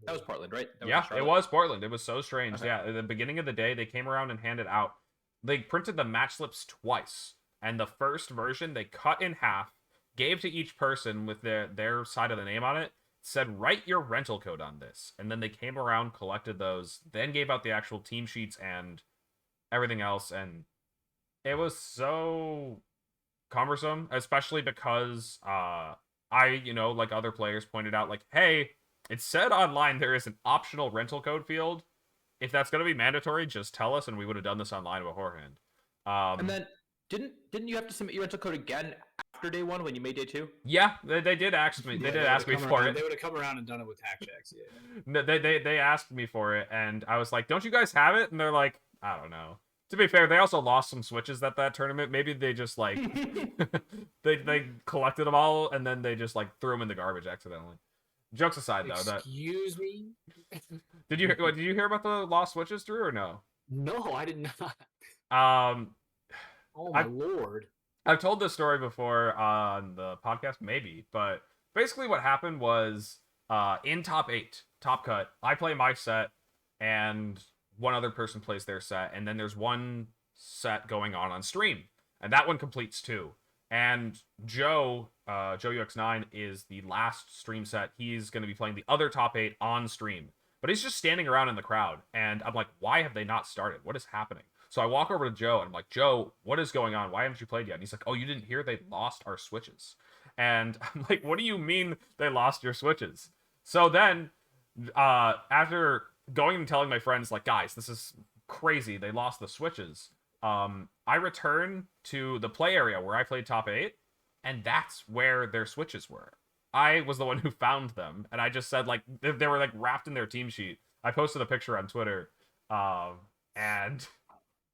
was Portland, right? It was Portland. It was so strange. Okay. Yeah, at the beginning of the day, they came around and handed out. They printed the match slips twice, and the first version they cut in half, gave to each person with their side of the name on it, said, write your rental code on this. And then they came around, collected those, then gave out the actual team sheets and everything else. And it was so cumbersome, especially because I, like other players pointed out, like, hey, it said online there is an optional rental code field. If that's going to be mandatory, just tell us, and we would have done this online beforehand. And then didn't you have to submit your rental code again after day 1 when you made day 2? Yeah, they did ask me. They did ask me for it. They would have come around and done it with hack checks. Yeah. They asked me for it, and I was like, "Don't you guys have it?" And they're like, "I don't know." To be fair, they also lost some switches at that tournament. Maybe they just like they collected them all and then they just like threw them in the garbage accidentally. Jokes aside, though, excuse me. Did you hear about the lost switches, Drew, or no? No, I did not. Oh my lord. I've told this story before on the podcast, maybe, but basically what happened was in top 8, top cut, I play my set, and one other person plays their set, and then there's one set going on stream, and that one completes 2. And Joe UX9 is the last stream set. He's going to be playing the other top 8 on stream, but he's just standing around in the crowd, and I'm like, why have they not started? What is happening? So I walk over to Joe, and I'm like, Joe, what is going on? Why haven't you played yet? And he's like, oh, you didn't hear they lost our switches. And I'm like, what do you mean they lost your switches? So then, after going and telling my friends, like, guys, this is crazy, they lost the switches, I return to the play area where I played top 8, and that's where their switches were. I was the one who found them, and I just said, like, they were, like, wrapped in their team sheet. I posted a picture on Twitter, and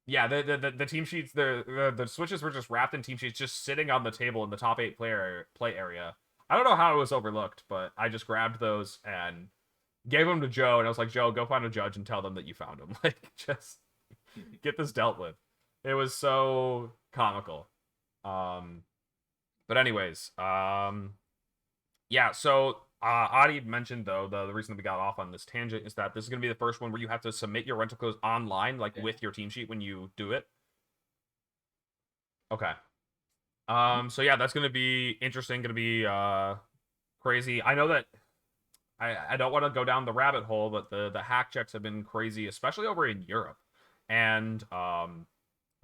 yeah, the team sheets, the switches were just wrapped in team sheets, just sitting on the table in the top 8 play area. I don't know how it was overlooked, but I just grabbed those and gave them to Joe, and I was like, Joe, go find a judge and tell them that you found them. Like, just get this dealt with. It was so comical. But anyways, Yeah, so Adi mentioned though the reason that we got off on this tangent is that this is gonna be the first one where you have to submit your rental codes online, like Yeah. with your team sheet when you do it. Okay. So yeah, that's gonna be interesting, gonna be crazy. I know that I don't want to go down the rabbit hole, but the hack checks have been crazy, especially over in Europe. And a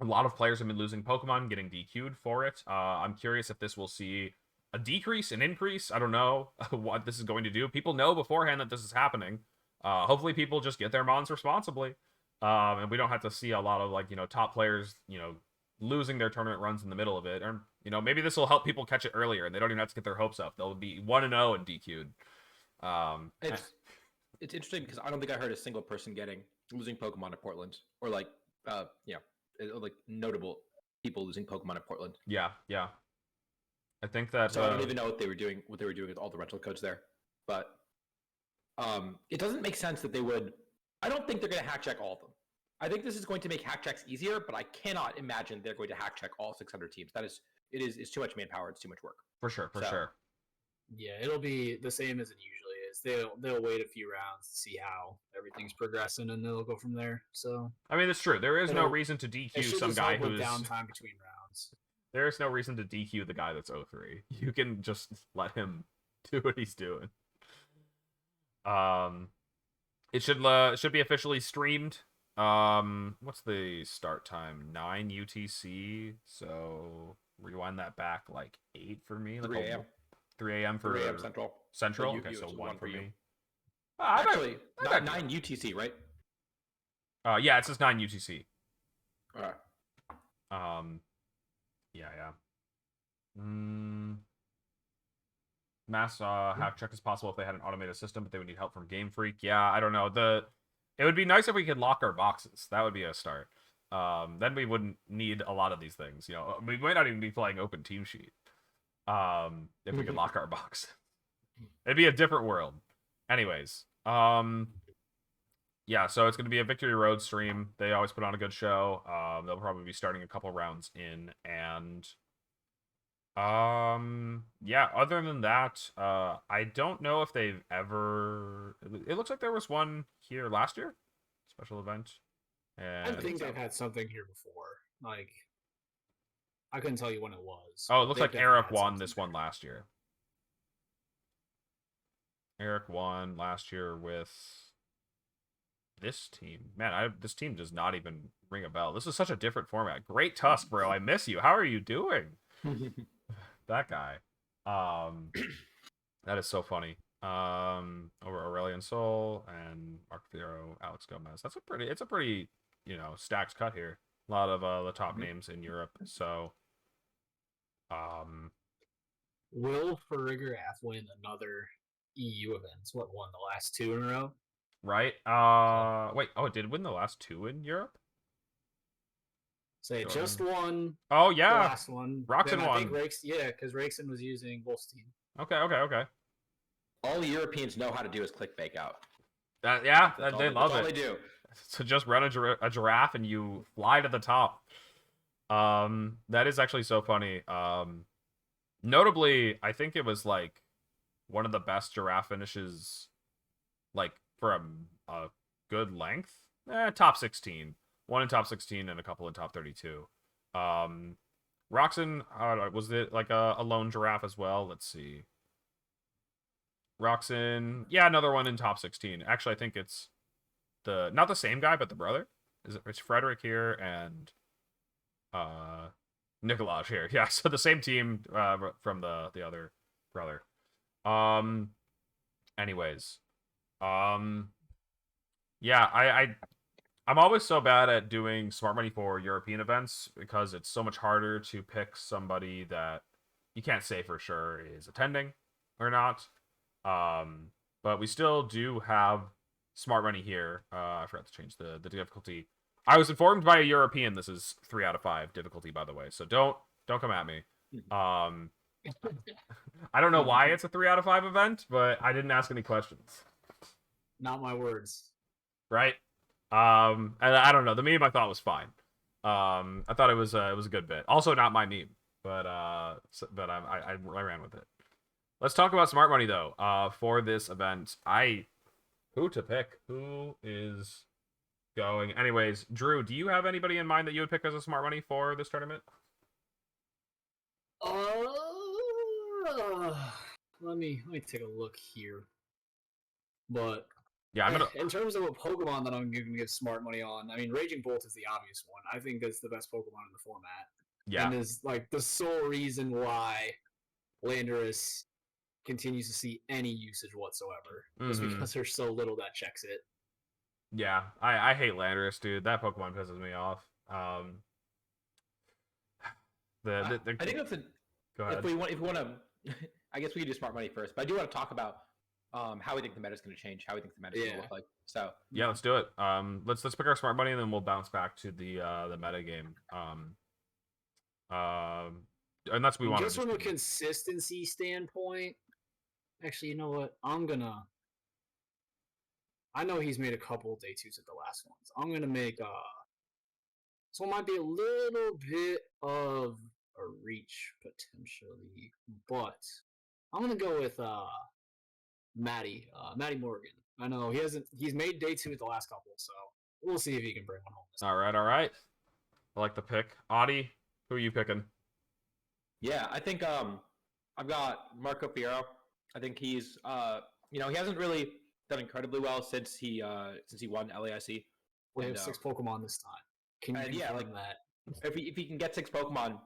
lot of players have been losing Pokemon, getting DQ'd for it. I'm curious if this will see a decrease, an increase. I don't know what this is going to do. People know beforehand that this is happening. Hopefully, people just get their mons responsibly, and we don't have to see a lot of top players losing their tournament runs in the middle of it. Or maybe this will help people catch it earlier, and they don't even have to get their hopes up. They'll be 1-0 and DQ'd. It's interesting because I don't think I heard a single person losing Pokemon to Portland, or like notable people losing Pokemon in Portland. Yeah. I think that. So I don't even know what they were doing with all the rental codes there, but it doesn't make sense that they would. I don't think they're going to hack check all of them. I think this is going to make hack checks easier, but I cannot imagine they're going to hack check all 600 teams. It's too much manpower. It's too much work. For sure. Yeah, it'll be the same as it usually is. They'll wait a few rounds to see how everything's progressing, and they'll go from there. So I mean, it's true. There is no reason to DQ some guy who's downtime between rounds. There is no reason to DQ the guy that's 0-3. You can just let him do what he's doing. It should be officially streamed. What's the start time? 9 UTC. So rewind that back like 8 for me. 3 a.m. 3 a.m. for 3 a.m. Central. Central. So okay, so 1 for you. me. Actually, 9 UTC, right? Yeah, it says 9 UTC. All right. Yeah. Mass hack check is possible if they had an automated system, but they would need help from Game Freak. Yeah, I don't know. It would be nice if we could lock our boxes. That would be a start. Then we wouldn't need a lot of these things. We might not even be playing open team sheet. If we could lock our box, it'd be a different world. Anyways, yeah, so it's going to be a Victory Road stream. They always put on a good show. They'll probably be starting a couple rounds in, and yeah, other than that, I don't know if they've ever. It looks like there was one here last year, special event. And I think they've had something here before. Like, I couldn't tell you when it was. Oh, it looks like Eric won this one last year. Eric won last year with this team. Man, this team does not even ring a bell. This is such a different format. Great Tusk, bro. I miss you. How are you doing? That guy. That is so funny. Over Aurelian Sol and Mark Fierro, Alex Gomez. It's a pretty, stacked cut here. A lot of the top names in Europe. So will Farigarath win another EU events? Won the last 2 in a row? Right. Wait. Oh, it did win the last 2 in Europe? So it just won. Oh yeah, the last one. Roxon won. I think because Rakeson was using Wolf's team. Okay. All Europeans know how to do is click fake out. They love it. All they do. So just run a giraffe and you fly to the top. That is actually so funny. Notably, I think it was like one of the best giraffe finishes, like for a good length. Top 16. One in top 16 and a couple in top 32. Roxon, was it like a lone giraffe as well? Let's see. Roxon, yeah, another one in top 16. Actually, I think it's not the same guy, but the brother. It's Frederick here and Nikolaj here. Yeah, so the same team from the other brother. Anyways, yeah, I'm always so bad at doing smart money for European events because it's so much harder to pick somebody that you can't say for sure is attending or not. But we still do have smart money here. I forgot to change the difficulty. I was informed by a European this is 3 out of 5 difficulty, by the way. So don't come at me. I don't know why it's a 3 out of 5 event, but I didn't ask any questions. Not my words. Right? And I don't know. The meme I thought was fine. I thought it was a good bit. Also, not my meme, but I ran with it. Let's talk about smart money though. For this event, who to pick? Who is going? Anyways, Drew, do you have anybody in mind that you would pick as a smart money for this tournament? Let me take a look here. But Yeah, I'm gonna. in terms of a Pokemon that I'm going to give smart money on, I mean, Raging Bolt is the obvious one. I think that's the best Pokemon in the format, Yeah, and is like the sole reason why Landorus continues to see any usage whatsoever, just because there's so little that checks it. yeah. I hate Landorus, dude. That Pokemon pisses me off. I think that's a. Go ahead. If we want to, I guess we could do smart money first. But I do want to talk about how we think the meta is going to change, how we think the meta is going to look like. So yeah, let's do it. Let's pick our smart money and then we'll bounce back to the meta game. And that's what we want. Just from a consistency standpoint, actually, you know what? I know he's made a couple day 2s at the last ones. I'm gonna make so it might be a little bit of a reach potentially, but I'm gonna go with Matty Morgan. I know he's made day 2 at the last couple, so we'll see if he can bring one home. All right. I like the pick. Audie, who are you picking? yeah, I think I've got Marco Fierro. I think he's he hasn't really done incredibly well since he won LAIC. We have 6 Pokemon this time. Can you confirm that? If he can get 6 Pokemon,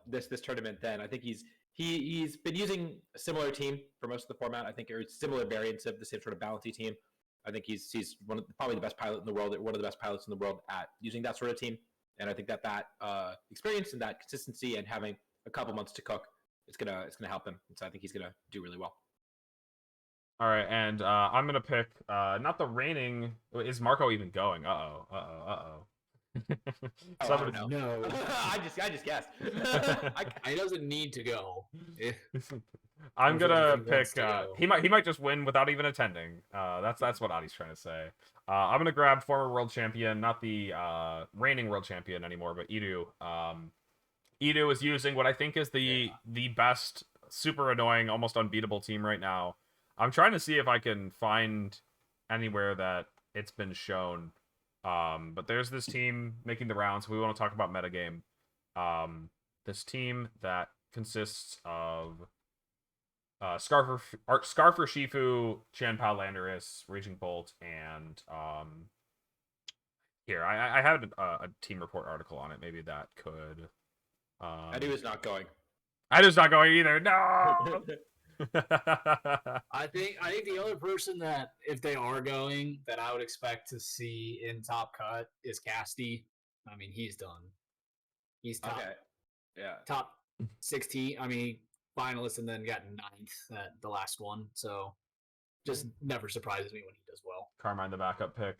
this tournament, then I think he's been using a similar team for most of the format. I think, or similar variants of the same sort of bounty team. I think he's probably the best pilot in the world, one of the best pilots in the world at using that sort of team. And I think that experience and that consistency and having a couple months to cook, it's gonna help him. And so I think he's gonna do really well. All right, and I'm gonna pick not the reigning. Is Marco even going? Uh oh. Somebody no. I just guessed. He doesn't need to go. I'm gonna pick. He might just win without even attending. That's what Audie's trying to say. I'm gonna grab former world champion, not the reigning world champion anymore, but Edu. Edu is using what I think is the best, super annoying, almost unbeatable team right now. I'm trying to see if I can find anywhere that it's been shown. But there's this team making the rounds. We want to talk about metagame. This team that consists of Scarfer Shifu, Chanpao Landorus, Raging Bolt, and here I had a team report article on it. Maybe that could. Edu is not going. Edu's not going either. No. I think the other person that, if they are going, that I would expect to see in top cut is Casty. I mean, he's done. He's top, top 16. I mean, finalist and then got 9th at the last one. So just never surprises me when he does well. Carmine, the backup pick.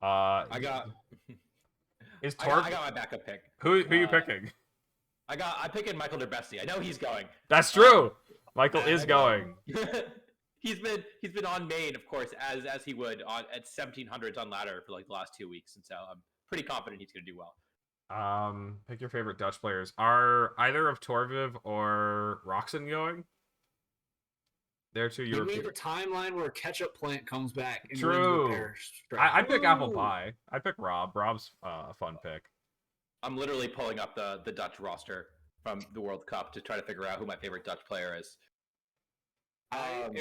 I got my backup pick. Who are you picking? I'm picking Michael Derbesti. I know he's going. That's true. Michael is going. He's been on main, of course, as he would at 1700s on ladder for like the last 2 weeks, and so I'm pretty confident he's going to do well. Pick your favorite Dutch players. Are either of Torviv or Roxon going? They're two European. You mean the timeline where Ketchup Plant comes back? And True. I'd pick Apple Pie. I'd pick Rob. Rob's a fun pick. I'm literally pulling up the Dutch roster from the World Cup to try to figure out who my favorite Dutch player is. I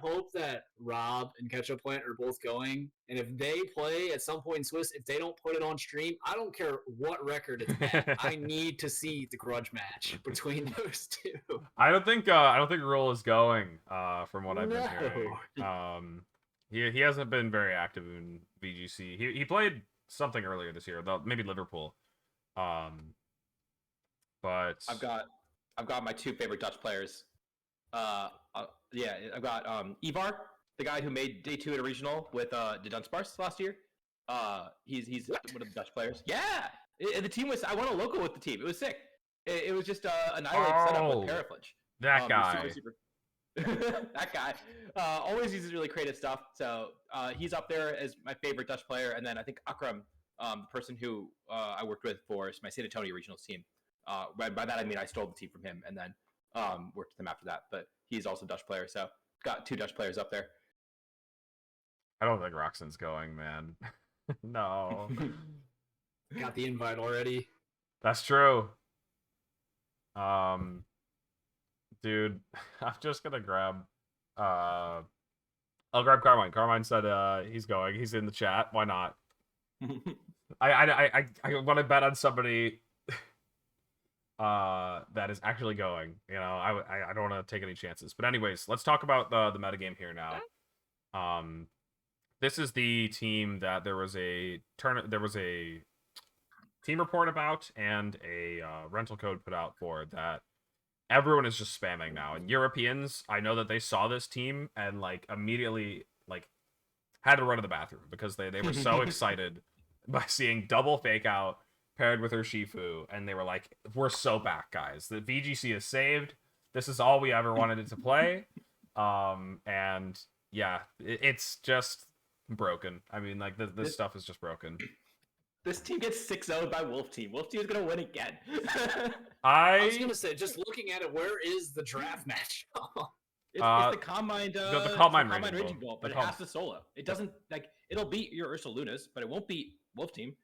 hope that Rob and Ketchup Plant are both going, and if they play at some point in Swiss, if they don't put it on stream, I don't care what record it's at. I need to see the grudge match between those two. I don't think Rule is going. From what I've been hearing, he hasn't been very active in VGC. He played something earlier this year, though, maybe Liverpool. But I've got my 2 favorite Dutch players. I've got Ivar, the guy who made day 2 at a regional with the Dunsparce last year. He's one of the Dutch players. Yeah, the team was. I won a local with the team. It was sick. It was just Annihilate setup with Paraflinch. That guy. Super. That guy always uses really creative stuff. So he's up there as my favorite Dutch player. And then I think Akram, the person who I worked with for my San Antonio regionals team. By that I mean I stole the team from him and then worked with him after that. But he's also a Dutch player. So got 2 Dutch players up there. I don't think Roxanne's going, man. No. Got the invite already. That's true. Dude, I'm just gonna grab. I'll grab Carmine. Carmine said he's going. He's in the chat. Why not? I want to bet on somebody that is actually going. You know, I don't want to take any chances. But anyways, let's talk about the metagame here now. This is the team that there was a team report about and a rental code put out for that everyone is just spamming now. And Europeans, I know that they saw this team and like immediately like had to run to the bathroom because they were so excited by seeing double fake out paired with her Shifu, and they were like, we're so back, guys. The VGC is saved. This is all we ever wanted it to play. And yeah, it's just broken. I mean, like this stuff is just broken. This team gets 6-0'd by Wolf Team. Wolf Team is gonna win again. I was gonna say, just looking at it, where is the draft match? It's the Combine, the Combine Raging Bull, but it has to solo. It doesn't like it'll beat your Ursa Lunas, but it won't beat Wolf Team.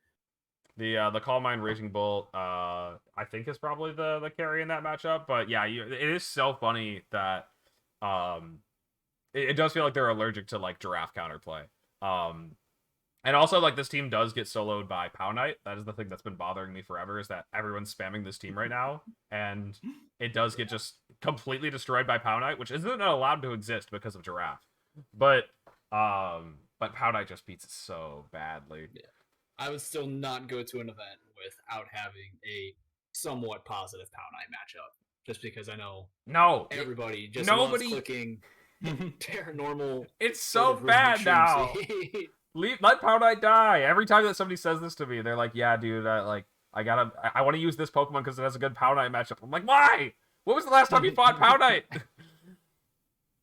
The Calm Mind Raging Bolt, I think is probably the carry in that matchup. But yeah, it is so funny that it does feel like they're allergic to like giraffe counterplay. And also like this team does get soloed by Pow Knight. That is the thing that's been bothering me forever, is that everyone's spamming this team right now, and it does get just completely destroyed by Pow Knight, which isn't allowed to exist because of giraffe. But Pow Knight just beats it so badly. Yeah. I would still not go to an event without having a somewhat positive Pow Knight matchup, just because I know everybody just loves clicking paranormal. It's so bad now. Let Pow Knight die. Every time that somebody says this to me, they're like, "Yeah, dude, I want to use this Pokemon because it has a good Pow Knight matchup." I'm like, "Why? What was the last time you fought Pow Knight?"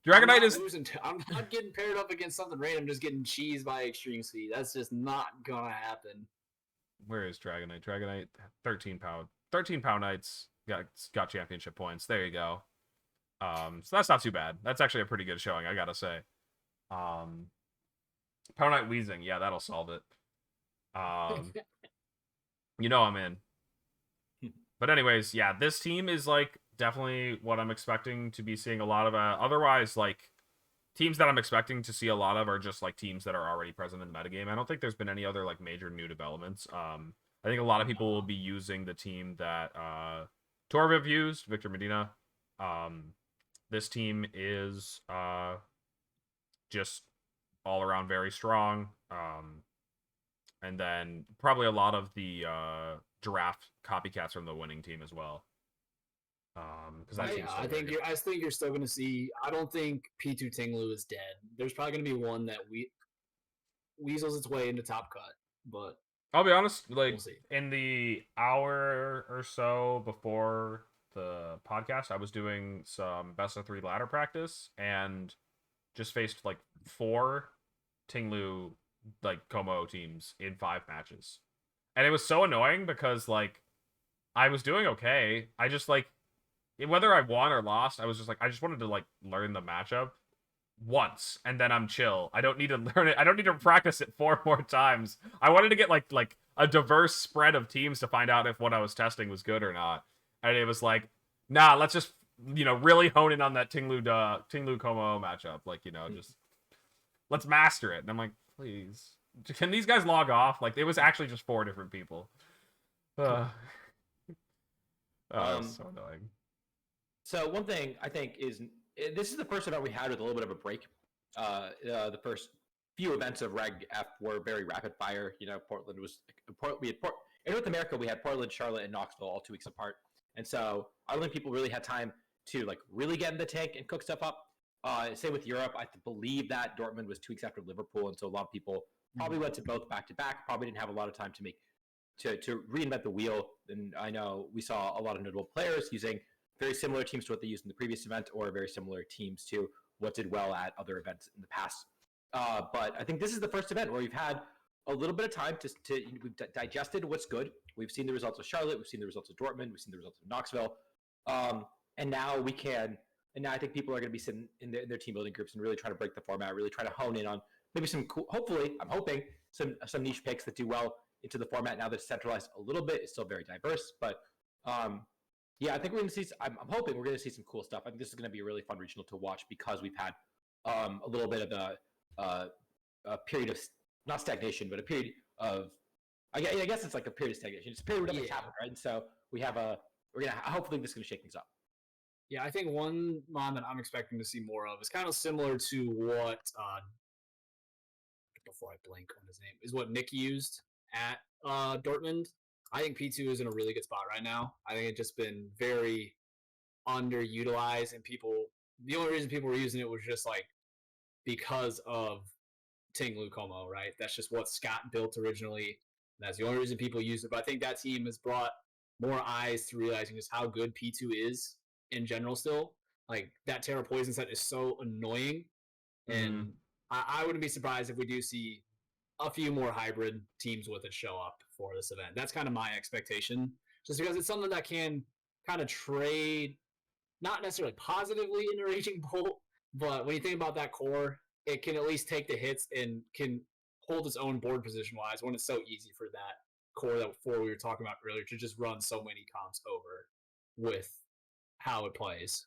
Dragonite is. I'm not getting paired up against something random, just getting cheesed by Extreme Speed. That's just not gonna happen. Where is Dragonite? Dragonite, 13 Pow Knights got championship points. There you go. So that's not too bad. That's actually a pretty good showing, I gotta say. Pow Knight Wheezing, yeah, that'll solve it. You know I'm in. But anyways, yeah, this team is like definitely what I'm expecting to be seeing a lot of. Otherwise, like teams that I'm expecting to see a lot of are just like teams that are already present in the metagame. I don't think there's been any other like major new developments. I think a lot of people will be using the team that Torviv used, Victor Medina. This team is just all around very strong. And then probably a lot of the giraffe copycats from the winning team as well. I think you're still going to see. I don't think P2 Tinglu is dead. There's probably going to be one that weasels its way into top cut, but I'll be honest, like we'll in the hour or so before the podcast, I was doing some best of 3 ladder practice and just faced like 4 Tinglu like Como teams in 5 matches. And it was so annoying because like I was doing okay. I just like whether I won or lost, I was just like I just wanted to like learn the matchup once and then I'm chill. I don't need to learn it. I don't need to practice it 4 more times. I wanted to get like a diverse spread of teams to find out if what I was testing was good or not. And it was like, nah, let's just really hone in on that Tinglu Como matchup. Like, just let's master it. And I'm like, please, can these guys log off? Like, it was actually just 4 different people. It's so annoying. So one thing I think is this is the first event we had with a little bit of a break. The first few events of Reg F were very rapid fire. Portland was in North America we had Portland, Charlotte, and Knoxville all 2 weeks apart, and so I don't think people really had time to like really get in the tank and cook stuff up. Same with Europe. I believe that Dortmund was 2 weeks after Liverpool, and so a lot of people probably went to both back to back. Probably didn't have a lot of time to reinvent the wheel. And I know we saw a lot of notable players using very similar teams to what they used in the previous event, or very similar teams to what did well at other events in the past. But I think this is the first event where we've had a little bit of time we've digested what's good. We've seen the results of Charlotte. We've seen the results of Dortmund. We've seen the results of Knoxville. And now we can And now I think people are going to be sitting in their team building groups and really try to break the format, really try to hone in on maybe some cool, hopefully, I'm hoping, some niche picks that do well into the format now that it's centralized a little bit. It's still very diverse, but yeah, I think we're going to see, I'm hoping we're going to see some cool stuff. I think this is going to be a really fun regional to watch because we've had a little bit of a period of, not stagnation, but a period of, I guess it's like a period of stagnation. It's a period where nothing's happened, right? And so we're going to, hopefully this is going to shake things up. Yeah, I think one mod that I'm expecting to see more of is kind of similar to what, before I blank on his name, is what Nick used at Dortmund. I think P2 is in a really good spot right now. I think it's just been very underutilized, and the only reason people were using it was just like because of Ting Lu Como, right? That's just what Scott built originally. That's the only reason people use it. But I think that team has brought more eyes to realizing just how good P2 is in general still. Like, that Terra Poison set is so annoying. And I wouldn't be surprised if we do see a few more hybrid teams with it show up for this event. That's kind of my expectation. Just because it's something that can kind of trade, not necessarily positively in a Raging Bolt, but when you think about that core, it can at least take the hits and can hold its own board position wise when it's so easy for that core that we were talking about earlier to just run so many comps over with how it plays.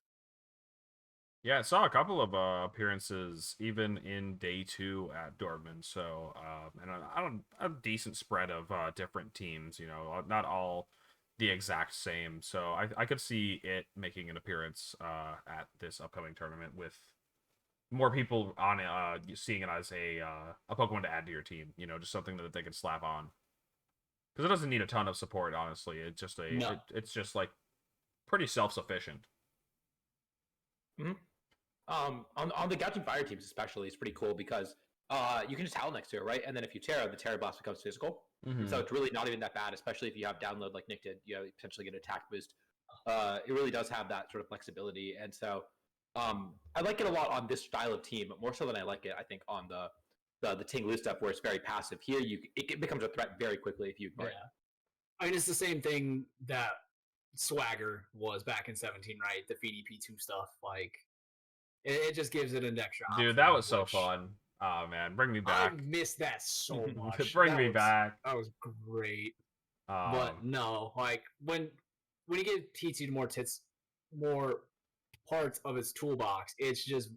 Yeah, I saw a couple of appearances even in day 2 at Dortmund. So, and a decent spread of different teams. You know, not all the exact same. So I could see it making an appearance at this upcoming tournament with more people on seeing it as a Pokemon to add to your team. You know, just something that they can slap on. Because it doesn't need a ton of support, honestly. It's just it's just like pretty self-sufficient. Mm-hmm. On the Gouching Fire teams especially, it's pretty cool because you can just howl next to it, right? And then if you Terra, the Terra Blast becomes physical. So it's really not even that bad, especially if you have download like Nick did, you potentially get an attack boost. It really does have that sort of flexibility. And so I like it a lot on this style of team, more so than I like it, I think, on the Ting Lu stuff where it's very passive. Here, it becomes a threat very quickly if you ignore it. I mean, it's the same thing that Swagger was back in 17, right? The feedy P2 stuff. Like, it just gives it an extra option. Dude, that was so fun. Oh, man. Bring me back. I missed that so much. Bring me back. That was great. But no, like, when you give T2 more parts of its toolbox, it's just,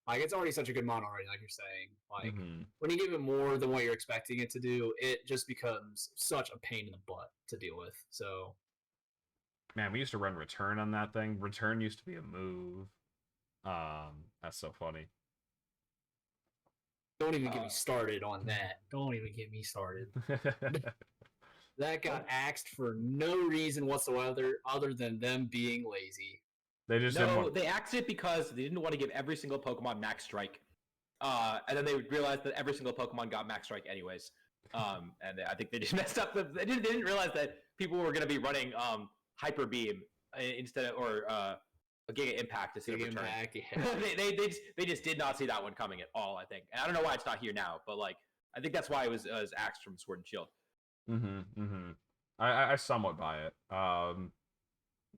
like, it's already such a good mod already, like you're saying. Like, when you give it more than what you're expecting it to do, it just becomes such a pain in the butt to deal with. So, man, we used to run Return on that thing. Return used to be a move. That's so funny. Don't even get me started on that. Don't even get me started. That got axed for no reason whatsoever other than them being lazy. They just they axed it because they didn't want to give every single Pokemon Max Strike. And then they realized that every single Pokemon got Max Strike anyways. And I think they just messed up. They didn't realize that people were going to be running Hyper Beam instead of, or a Giga Impact instead of Return. Yeah. they just did not see that one coming at all, I think. And I don't know why it's not here now, but like I think that's why it was axed from Sword and Shield. I somewhat buy it.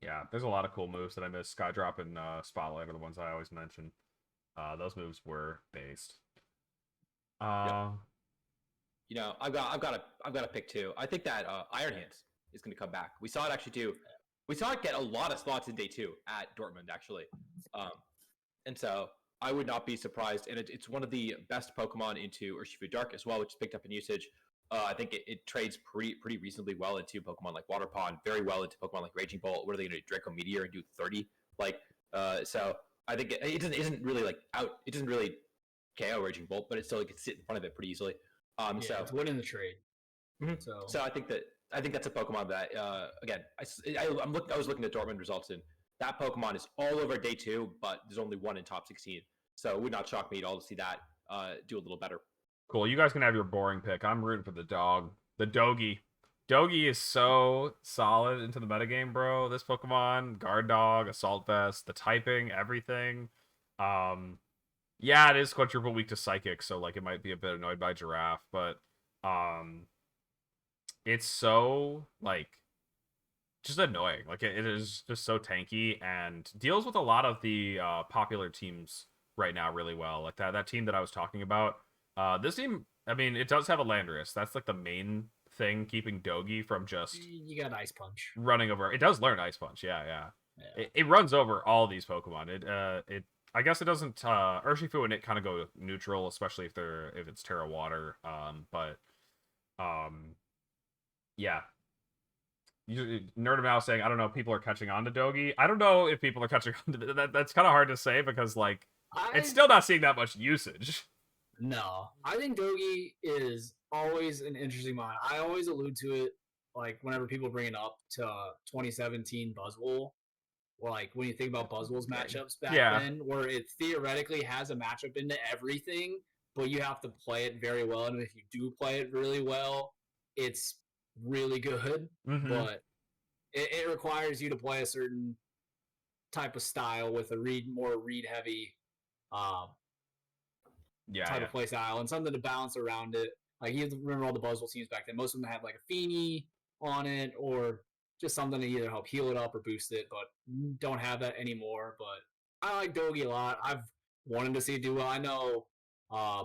Yeah, there's a lot of cool moves that I missed. Skydrop and Spotlight are the ones I always mention. Those moves were based. Yep. You know, I've got a pick too. I think that Iron Hands is going to come back. We saw it actually too. We saw it get a lot of slots in day 2 at Dortmund actually, and so I would not be surprised. And it's one of the best Pokemon into Urshifu Dark as well, which is picked up in usage. I think it trades pretty reasonably well into Pokemon like Water Pond, very well into Pokemon like Raging Bolt. What are they going to do? Draco Meteor and do 30? Like, so I think it isn't really like out. It doesn't really KO Raging Bolt, but it still can sit in front of it pretty easily. So it's winning the trade. So I think that's a Pokemon that again I was looking at Dortmund results, and that Pokemon is all over day 2, but there's only one in top 16. So it would not shock me at all to see that do a little better. Cool. You guys can have your boring pick. I'm rooting for the dog. The Dogi. Dogi is so solid into the metagame, bro. This Pokemon, Guard Dog, Assault Vest, the typing, everything. Yeah, it is quadruple weak to Psychic, so like it might be a bit annoyed by Giraffe, but it's so like just annoying. Like it is just so tanky and deals with a lot of the popular teams right now really well. Like that team that I was talking about. This team, I mean, it does have a Landorus. That's like the main thing keeping Dogi from just You got Ice Punch. running over. It does learn Ice Punch. Yeah. Yeah. It runs over all these Pokemon. It I guess it doesn't. Urshifu and it kind of go neutral, especially if it's Terra Water. But yeah, Nerd now saying, I don't know, people are catching on to Dogi. I don't know if people are catching on to that. That's kind of hard to say because like it's still not seeing that much usage. No, I think Dogi is always an interesting mind. I always allude to it like whenever people bring it up to 2017 Buzzwole, or like when you think about Buzzwole's matchups back then, where it theoretically has a matchup into everything, but you have to play it very well. And if you do play it really well, it's really good. Mm-hmm. But it requires you to play a certain type of style with a more read heavy type of play style and something to balance around it. Like you have to remember all the Buzzwole teams back then. Most of them had like a Feeny on it or just something to either help heal it up or boost it, but don't have that anymore. But I like Dogi a lot. I've wanted to see it do well. I know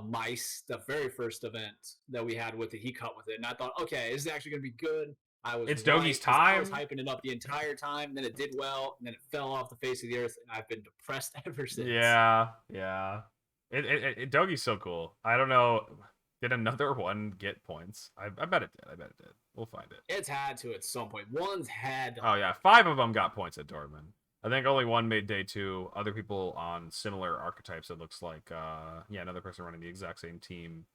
Mice, the very first event that we had with it, he cut with it, and I thought, okay, this is actually going to be good. It's Dogi's time. I was hyping it up the entire time, and then it did well, and then it fell off the face of the earth, and I've been depressed ever since. Yeah. Dogi's so cool. I don't know. Did another one get points? I bet it did. We'll find it. It's had to at some point. One's had. Oh yeah, 5 of them got points at Dortmund. I think only one made day 2. Other people on similar archetypes. It looks like another person running the exact same team.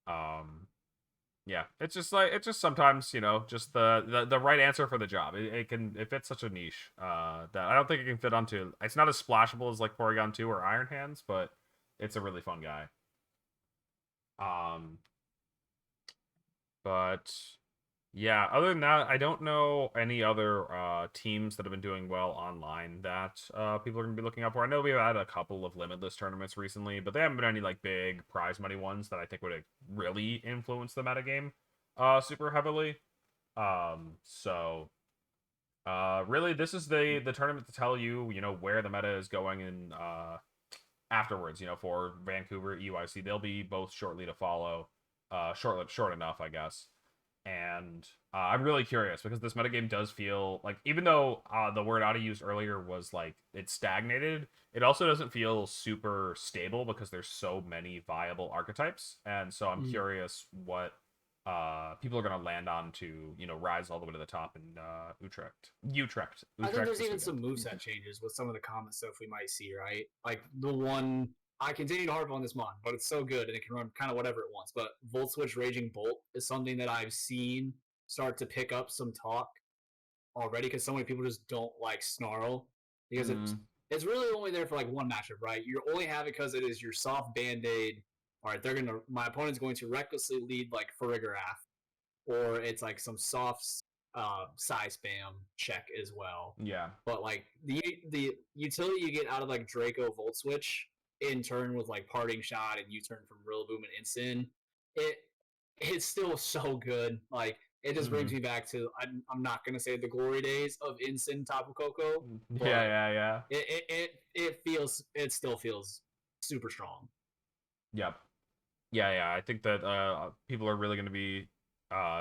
Yeah, it's just sometimes just the right answer for the job. It fits such a niche that I don't think it can fit onto. It's not as splashable as like Porygon 2 or Iron Hands, but it's a really fun guy. But yeah, other than that, I don't know any other teams that have been doing well online that people are going to be looking up for. I know we've had a couple of limitless tournaments recently, but they haven't been any like big prize money ones that I think would really influence the metagame super heavily. Really, this is the tournament to tell you, where the meta is going in afterwards, for Vancouver, EUIC. They'll be both shortly to follow. Short enough, I guess. And I'm really curious because this metagame does feel like, even though the word Adi used earlier was like it's stagnated, it also doesn't feel super stable because there's so many viable archetypes. And so I'm curious what people are going to land on to, rise all the way to the top in Utrecht. I think there's even some moveset changes with some of the common stuff we might see, right? Like the one I continue to harp on this mod, but it's so good and it can run kind of whatever it wants. But Volt Switch Raging Bolt is something that I've seen start to pick up some talk already because so many people just don't like Snarl because it's really only there for like one matchup, right? You only have it because it is your soft Band-Aid. All right, my opponent's going to recklessly lead like Farigiraf, or it's like some soft size spam check as well. Yeah. But like the utility you get out of like Draco Volt Switch in turn with like Parting Shot and U-turn from Rillaboom and Instant, it's still so good. Like it just brings me back to I'm not gonna say the glory days of Instant Tapu Koko. Yeah. It still feels super strong. Yep. Yeah. I think that people are really going to be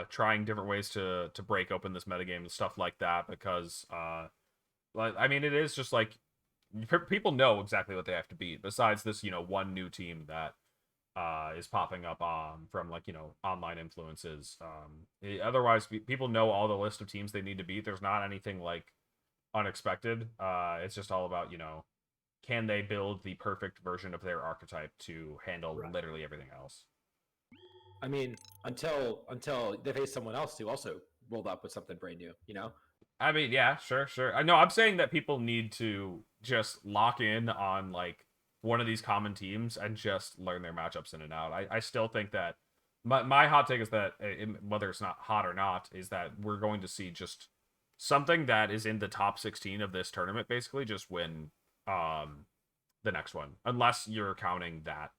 trying different ways to break open this metagame and stuff like that because I mean it is just like people know exactly what they have to beat besides this one new team that is popping up from like online influences. Otherwise people know all the list of teams they need to beat. There's not anything like unexpected. It's just all about can they build the perfect version of their archetype to handle literally everything else. I mean, until they face someone else who also rolled up with something brand new, I mean, yeah, sure. I know I'm saying that people need to just lock in on like one of these common teams and just learn their matchups in and out. I still think that my hot take is that whether it's not hot or not is that we're going to see just something that is in the top 16 of this tournament basically just win the next one, unless you're counting that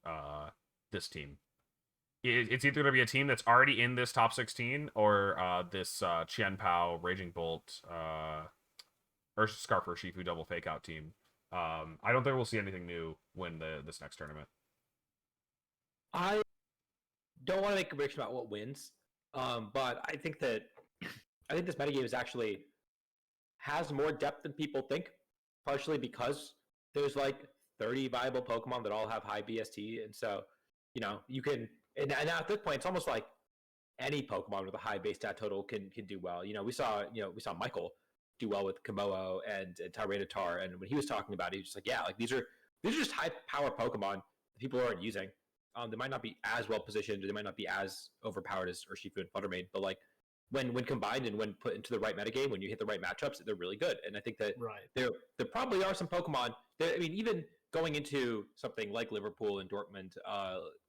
this team. it's either going to be a team that's already in this top 16 or this Qian Pao, Raging Bolt, or Scarf or Shifu double fake out team. I don't think we'll see anything new win this next tournament. I don't want to make a prediction about what wins, but I think this metagame is actually has more depth than people think, partially because there's like 30 viable Pokemon that all have high BST, and so you can and now at this point it's almost like any Pokemon with a high base stat total can do well. We saw Michael do well with Komodo and Tyranitar, and when he was talking about it, he was just like, yeah, like these are just high power Pokemon that people aren't using. They might not be as well positioned, or they might not be as overpowered as Urshifu and Fluttermane, but like when combined and when put into the right metagame, when you hit the right matchups, they're really good. And I think that there probably are some Pokemon that, I mean, even going into something like Liverpool and Dortmund,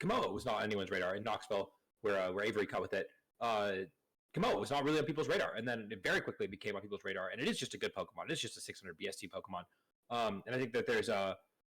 Komodo was not on anyone's radar. In Knoxville, where Avery cut with it, Komodo was not really on people's radar, and then it very quickly became on people's radar. And it is just a good Pokemon. It's just a 600 BST Pokemon. And I think that there's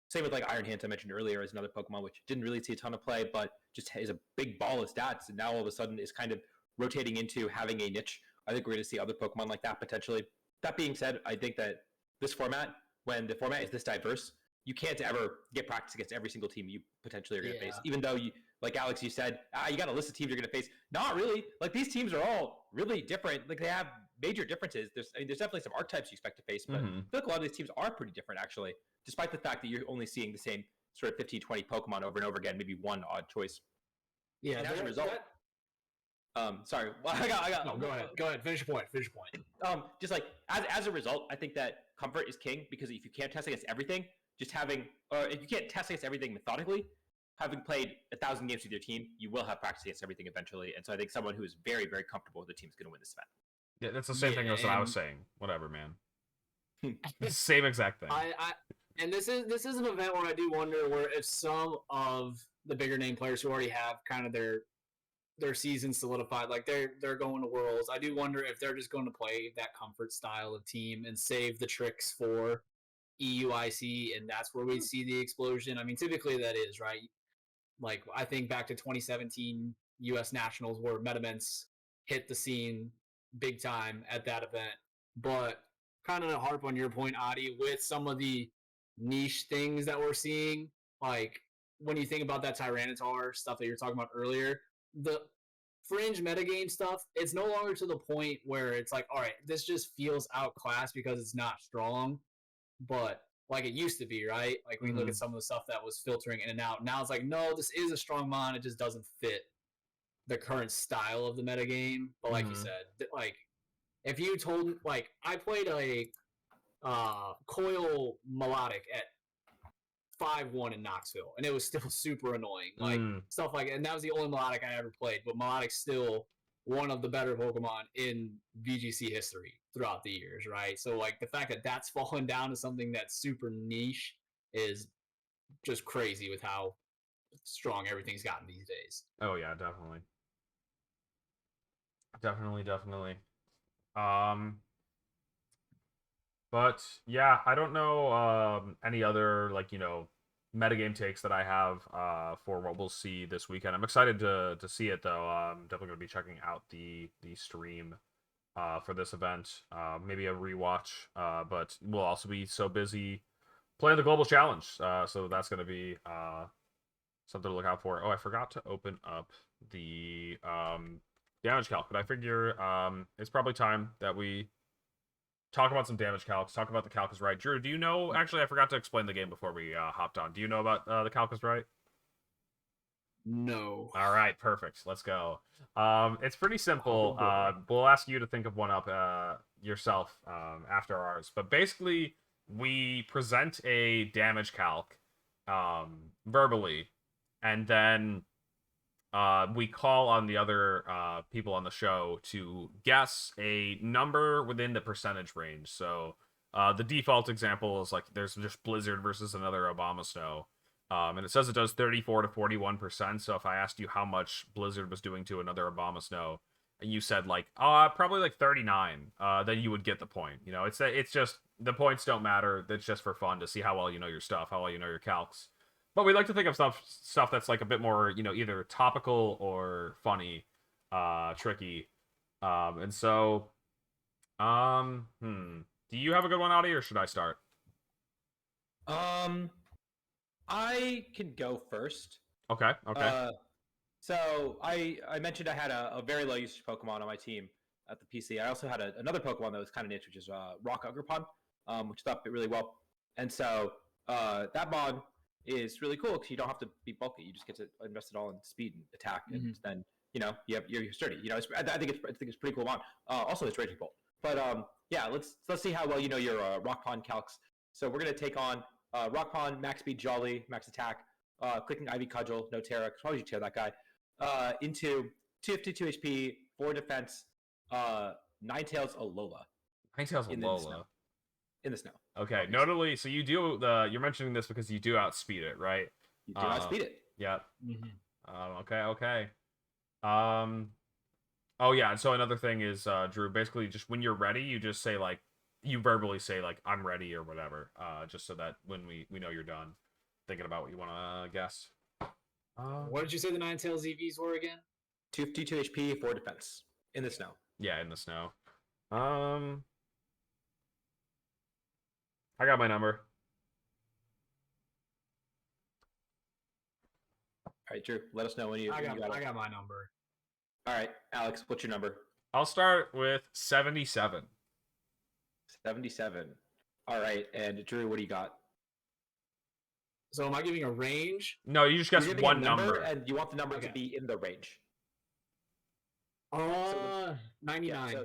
same with like Iron Hands I mentioned earlier as another Pokemon which didn't really see a ton of play, but just is a big ball of stats, and now all of a sudden is kind of rotating into having a niche. I think we're going to see other Pokemon like that potentially. That being said, I think that this format, when the format is this diverse, you can't ever get practice against every single team you potentially are going to face. Even though you, like Alex, you said, you got a list of teams you're going to face. Not really. Like these teams are all really different. Like they have major differences. There's definitely some archetypes you expect to face, but I feel like a lot of these teams are pretty different actually, despite the fact that you're only seeing the same sort of 15, 20 Pokemon over and over again, maybe one odd choice. Yeah. And as a result, sorry. Well, I got. No, go ahead. Finish your point. Just like as a result, I think that comfort is king, because if you can't test against everything, if you can't test against everything methodically, having played 1,000 games with your team, you will have practice against everything eventually. And so I think someone who is very, very comfortable with the team is going to win this event. Yeah, that's the same thing as what I was saying. Whatever, man. The same exact thing. And this is an event where I do wonder where if some of the bigger name players who already have kind of their season solidified, like they're going to Worlds, I do wonder if they're just going to play that comfort style of team and save the tricks for EUIC, and that's where we see the explosion. I mean, typically that is, right? Like, I think back to 2017 U.S. Nationals where Metaments hit the scene big time at that event. But kind of to harp on your point, Adi, with some of the niche things that we're seeing, like when you think about that Tyranitar stuff that you're talking about earlier, the fringe metagame stuff, it's no longer to the point where it's like, all right, this just feels outclassed because it's not strong. But like it used to be, right? Like we look at some of the stuff that was filtering in and out. Now it's like, no, this is a strong mon. It just doesn't fit the current style of the metagame. But like you said, like if you told, like I played a coil melodic at 5-1 in Knoxville, and it was still super annoying. Like stuff like, and that was the only melodic I ever played. But melodic's still one of the better Pokemon in VGC history throughout the years, right? So like the fact that that's fallen down to something that's super niche is just crazy with how strong everything's gotten these days. Oh yeah, definitely. But yeah, I don't know any other metagame takes that I have for what we'll see this weekend. I'm excited to see it though. I'm definitely gonna be checking out the stream for this event. Maybe a rewatch, but we'll also be so busy playing the global challenge. So that's gonna be something to look out for. Oh, I forgot to open up the damage calc, but I figure it's probably time that we talk about some damage calcs. Talk about the calc is right. Drew, do you know? Actually, I forgot to explain the game before we hopped on. Do you know about the calc is right? No. All right, perfect. Let's go. It's pretty simple. We'll ask you to think of one up yourself after ours. But basically, we present a damage calc verbally, and then we call on the other people on the show to guess a number within the percentage range. So the default example is like there's just Blizzard versus another Obama Snow. And it says it does 34 to 41%. So if I asked you how much Blizzard was doing to another Obama Snow, and you said like, probably like 39, then you would get the point. You know, it's just the points don't matter. It's just for fun to see how well you know your stuff, how well you know your calcs. But we like to think of stuff that's like a bit more, either topical or funny, tricky. And so, do you have a good one, Audie, or should I start? I can go first. Okay. So I mentioned I had a very low usage Pokemon on my team at the PC. I also had another Pokemon that was kind of niche, which is Rock Ugrapon, which I thought fit really well. And so that mod is really cool because you don't have to be bulky. You just get to invest it all in speed and attack, and then you're sturdy. I think it's pretty cool mod. Also, it's Raging Bolt. But yeah, let's see how well you know your Rock Pond calcs. So we're gonna take on Rock Pond, max speed, Jolly, max attack, clicking Ivy Cudgel, no Terra. Why would you tear that guy? Into 252 HP, 4 defense, Ninetales Alola. Ninetales Alola. In the snow. Okay, obviously. notably, so you're mentioning this because you do outspeed it, right? You do outspeed it. Yeah. Okay. Oh yeah, and so another thing is, Drew, basically just when you're ready, you just say like, you verbally say like, I'm ready or whatever, just so that when we know you're done thinking about what you want to guess. What did you say the Ninetales EVs were again? 252 HP, 4 defense. In the snow. Yeah, in the snow. I got my number. All right, Drew, let us know when you. I got my number. All right, Alex, what's your number? I'll start with 77. 77. All right, and Drew, what do you got? So am I giving a range? No, you just guess one number. And you want the number to be in the range. 99.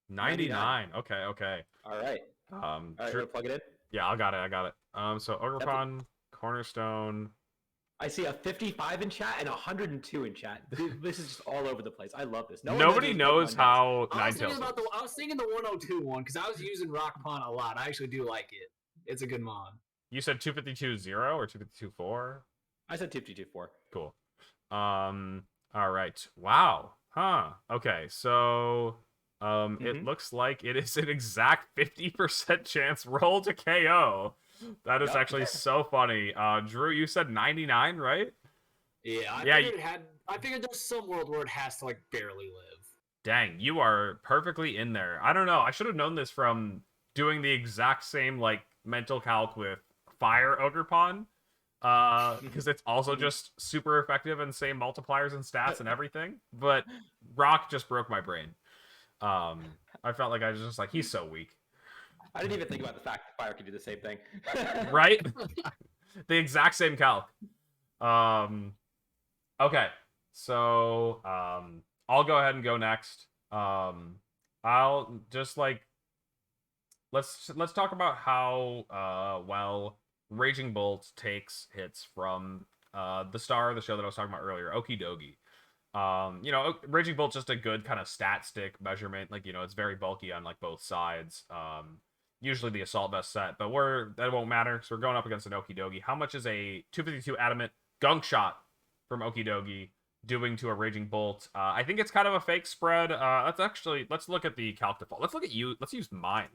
99. Okay. All right. All right, Drew, plug it in. Yeah, I got it. So Ogrepon, Cornerstone. I see a 55 in chat and a 102 in chat. This is just all over the place. I love this. Nobody knows how Ninetales. I was thinking the 102 one because I was using Rock Pond a lot. I actually do like it. It's a good mod. You said 252.0 or 252.4? I said 252.4. Cool. All right. Wow. Huh. Okay. So, it looks like it is an exact 50% chance roll to KO. That is actually so funny. Drew, you said 99, right? Yeah. I figured there's some world where it has to like barely live. Dang, you are perfectly in there. I don't know. I should have known this from doing the exact same like mental calc with Fire Ogrepon. Because it's also just super effective and same multipliers and stats and everything. But Rock just broke my brain. I felt like I was just like, he's so weak. I didn't even think about the fact that Fire could do the same thing. Right? The exact same calc. Okay. So, I'll go ahead and go next. I'll just like let's talk about how well Raging Bolt takes hits from the star of the show that I was talking about earlier, Okie Dokie. Raging Bolt's just a good kind of stat stick measurement. Like, it's very bulky on like both sides. Usually the assault vest set, but that won't matter. So we're going up against an Okie Dokie. How much is a 252 adamant gunk shot from Okie Dokie doing to a Raging Bolt? I think it's kind of a fake spread. Let's look at the calc default. Let's use mine.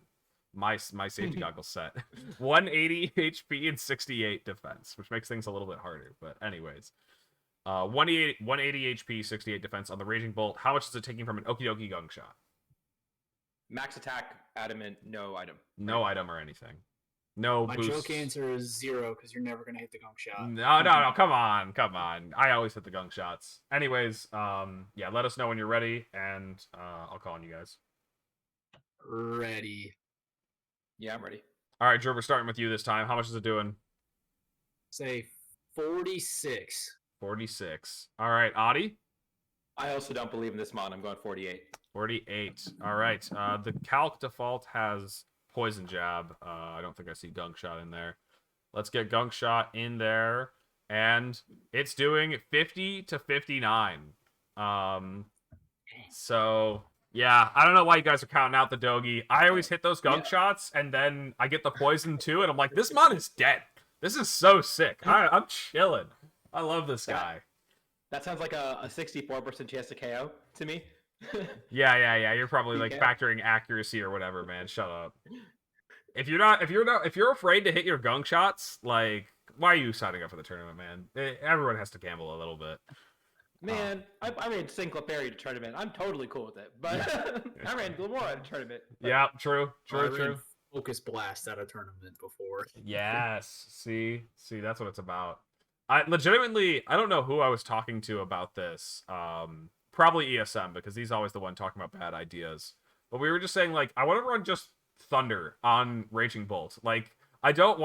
My safety goggles set. 180 HP and 68 defense, which makes things a little bit harder. But anyways, 180 HP, 68 defense on the Raging Bolt. How much is it taking from an Okie Dokie gunk shot? Max attack, adamant, no item. No item or anything. No My boost. joke answer is 0 because you're never gonna hit the gunk shot. No. Come on. I always hit the gunk shots. Anyways, yeah. Let us know when you're ready, and I'll call on you guys. Ready. Yeah, I'm ready. All right, Drew, we're starting with you this time. How much is it doing? Say 46. 46. All right, Audie? I also don't believe in this mod. I'm going 48. 48. All right. The calc default has poison jab. I don't think I see gunk shot in there. Let's get gunk shot in there, and it's doing 50 to 59. So yeah, I don't know why you guys are counting out the Dogie. I always hit those gunk shots, and then I get the poison too, and I'm like, this mod is dead. This is so sick. I'm chilling. I love this guy. That sounds like a 64% chance to KO to me. Yeah. You're probably like factoring accuracy or whatever, man. Shut up. If you're afraid to hit your gunk shots, like, why are you signing up for the tournament, man? Everyone has to gamble a little bit. Man, I ran Sinclair to tournament. I'm totally cool with it. But I ran Glamora at a tournament. But... Yeah, true. I ran Focus Blast at a tournament before. Yes. See, that's what it's about. I don't know who I was talking to about this. Probably ESM, because he's always the one talking about bad ideas. But we were just saying, like, I want to run just Thunder on Raging Bolt. Like, I don't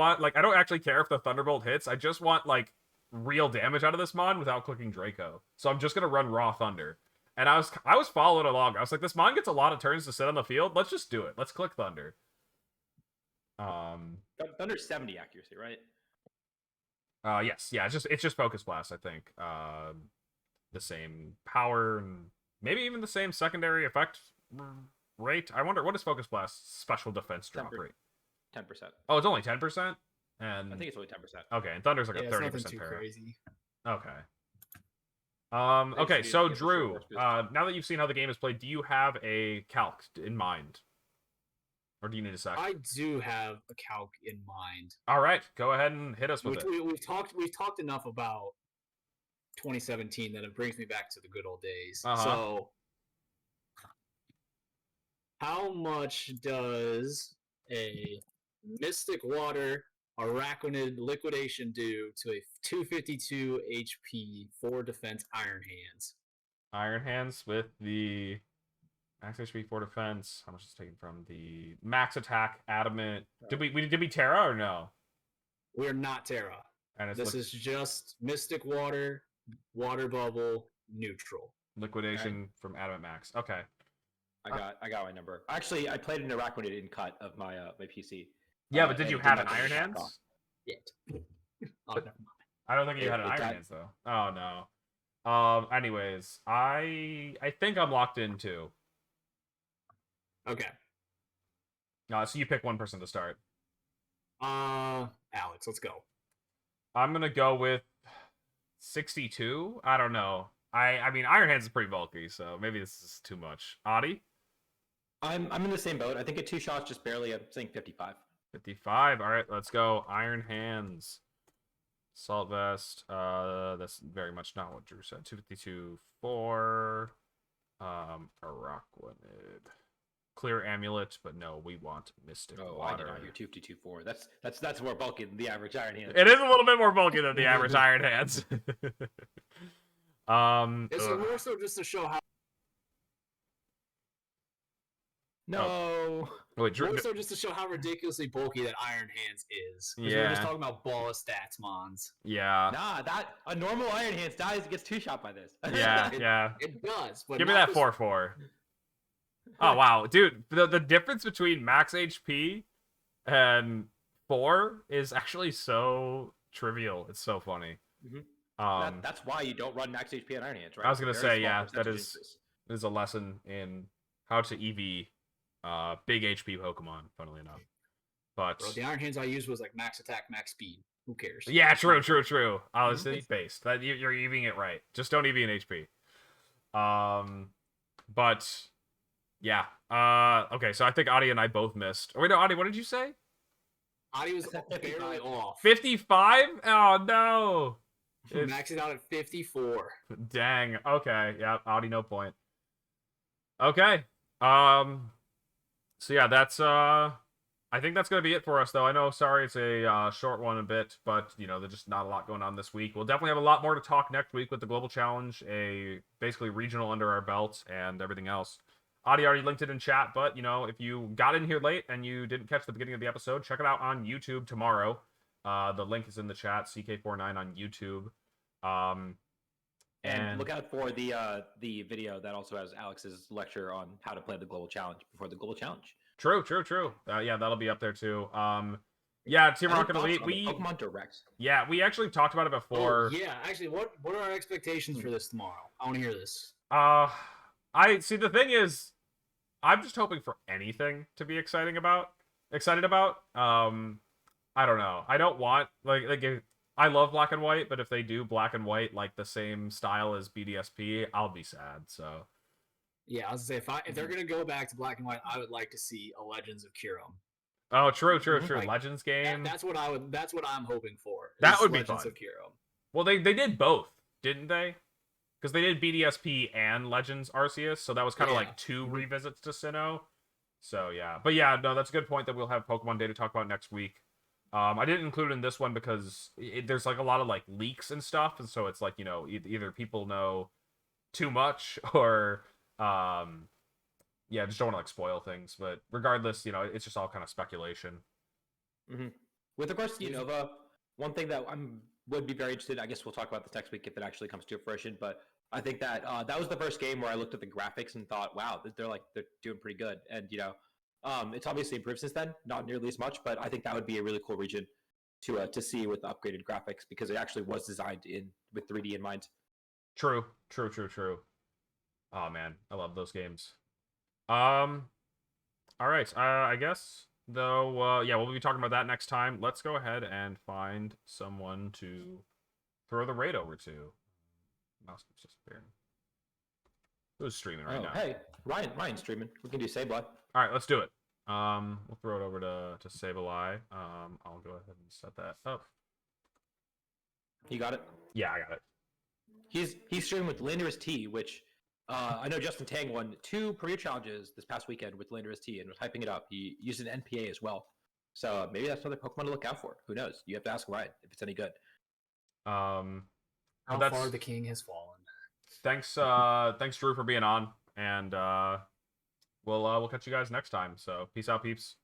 actually care if the Thunderbolt hits. I just want, like, real damage out of this mon without clicking Draco. So I'm just gonna run raw Thunder. And I was following along. I was like, this mon gets a lot of turns to sit on the field. Let's just do it. Let's click Thunder. Thunder's 70 accuracy, right? Yes, yeah, it's just Focus Blast, I think. The same power and maybe even the same secondary effect rate. I wonder, what is Focus Blast's special defense drop rate? 10%. Oh, it's only 10%? And I think it's only 10%. Okay, and Thunder's like a 30% too para. crazy. Okay. Okay, so Drew, now that you've seen how the game is played, do you have a calc in mind? Or do you need a sec? I do have a calc in mind. All right, go ahead and hit us with it. We've talked enough about 2017 that it brings me back to the good old days. So, how much does a Mystic Water Araquanid Liquidation do to a 252 HP 4 defense Iron Hands? Iron Hands with the max HP 4 defense. How much is taken from the max attack adamant? Did we Terra or no? We're not Terra. And this is just Mystic Water, Water Bubble, neutral. Liquidation from adamant max. Okay. I got my number. Actually, I played an Araquanid in cut of my my PC. Yeah, but did you have an Iron Hands? Yeah. I don't think you had an Iron Hands though. Oh no. Anyways, I think I'm locked in too. Okay. So you pick one person to start. Alex, let's go. I'm gonna go with 62. I don't know. I mean, Iron Hands is pretty bulky, so maybe this is too much. Adi? I'm in the same boat. I think at 2 shots just barely. I'm saying 55. 55. All right, let's go. Iron Hands. Salt Vest. That's very much not what Drew said. 252 4. Araquanid. Clear Amulet, but no, we want Mystic Water. I did not hear 252 4. That's more bulky than the average Iron Hands. It is a little bit more bulky than the average Iron Hands. It's more so just to show how. No. Wait, Drew, more so just to show how ridiculously bulky that Iron Hands is. Yeah. We're just talking about ball of stats, mons. Yeah. Nah, a normal Iron Hands dies and gets 2-shot by this. Yeah, yeah. It does. But give me that 4/4. Oh wow, dude! The difference between max HP and 4 is actually so trivial. It's so funny. Mm-hmm. That's why you don't run max HP on Iron Hands, right? I was gonna say, yeah, that is a lesson in how to EV big HP Pokemon. Funnily enough, but bro, the Iron Hands I used was like max attack, max speed. Who cares? Yeah, true. Oh, it's based. That you're EVing it right. Just don't EV in HP. But. Yeah. Okay, so I think Adi and I both missed. Oh, wait, no, Adi, what did you say? Adi was barely off. 55? Oh, no. Maxing out at 54. Dang. Okay. Yeah, Adi, no point. Okay. So yeah, that's I think that's gonna be it for us, though. I know, sorry, it's a short one a bit, but you know, there's just not a lot going on this week. We'll definitely have a lot more to talk next week with the Global Challenge, a basically regional under our belt, and everything else. Adi already linked it in chat, but, you know, if you got in here late and you didn't catch the beginning of the episode, check it out on YouTube tomorrow. The link is in the chat, CK49 on YouTube. And look out for the video that also has Alex's lecture on how to play the Global Challenge before the Global Challenge. True. Yeah, that'll be up there, too. Yeah, Team Rocket Elite, Pokemon Direct. Yeah, we actually talked about it before. Oh, yeah, actually, what are our expectations for this tomorrow? I want to hear this. I see, the thing is, I'm just hoping for anything to be excited about. I don't know. I don't want I love Black and White, but if they do Black and White like the same style as BDSP, I'll be sad. So yeah, I was gonna say if they're gonna go back to Black and White, I would like to see a Legends of Kyurem. Oh, true. Like, Legends game. That's what I'm hoping for. That is would be Legends fun. of Kiro. Well, they did both, didn't they? Because they did BDSP and Legends Arceus, so that was kind of like 2 revisits to Sinnoh. So yeah, but yeah, no, that's a good point that we'll have Pokemon Day to talk about next week. I didn't include it in this one because there's like a lot of like leaks and stuff, and so it's like, you know, either people know too much or yeah, just don't want to like spoil things. But regardless, you know, it's just all kind of speculation. With regards to Unova, one thing that would be very interested. I guess we'll talk about this next week if it actually comes to fruition. But I think that that was the first game where I looked at the graphics and thought, wow, they're doing pretty good. And you know, it's obviously improved since then, not nearly as much, but I think that would be a really cool region to see with the upgraded graphics because it actually was designed with 3D in mind. True. Oh man, I love those games. All right. I guess though. Yeah, we'll be talking about that next time. Let's go ahead and find someone to throw the raid over to. Mouse keeps disappearing. Who's streaming right now? Hey, Ryan's streaming. We can do Sableye. All right, let's do it. We'll throw it over to Sableye. I'll go ahead and set that up. You got it? Yeah, I got it. He's streaming with Landorus T, which I know Justin Tang won 2 career challenges this past weekend with Landorus T and was hyping it up. He used an NPA as well. So maybe that's another Pokemon to look out for. Who knows? You have to ask Ryan if it's any good. How far the king has fallen. Thanks, Drew, for being on, and we'll catch you guys next time. So peace out, peeps.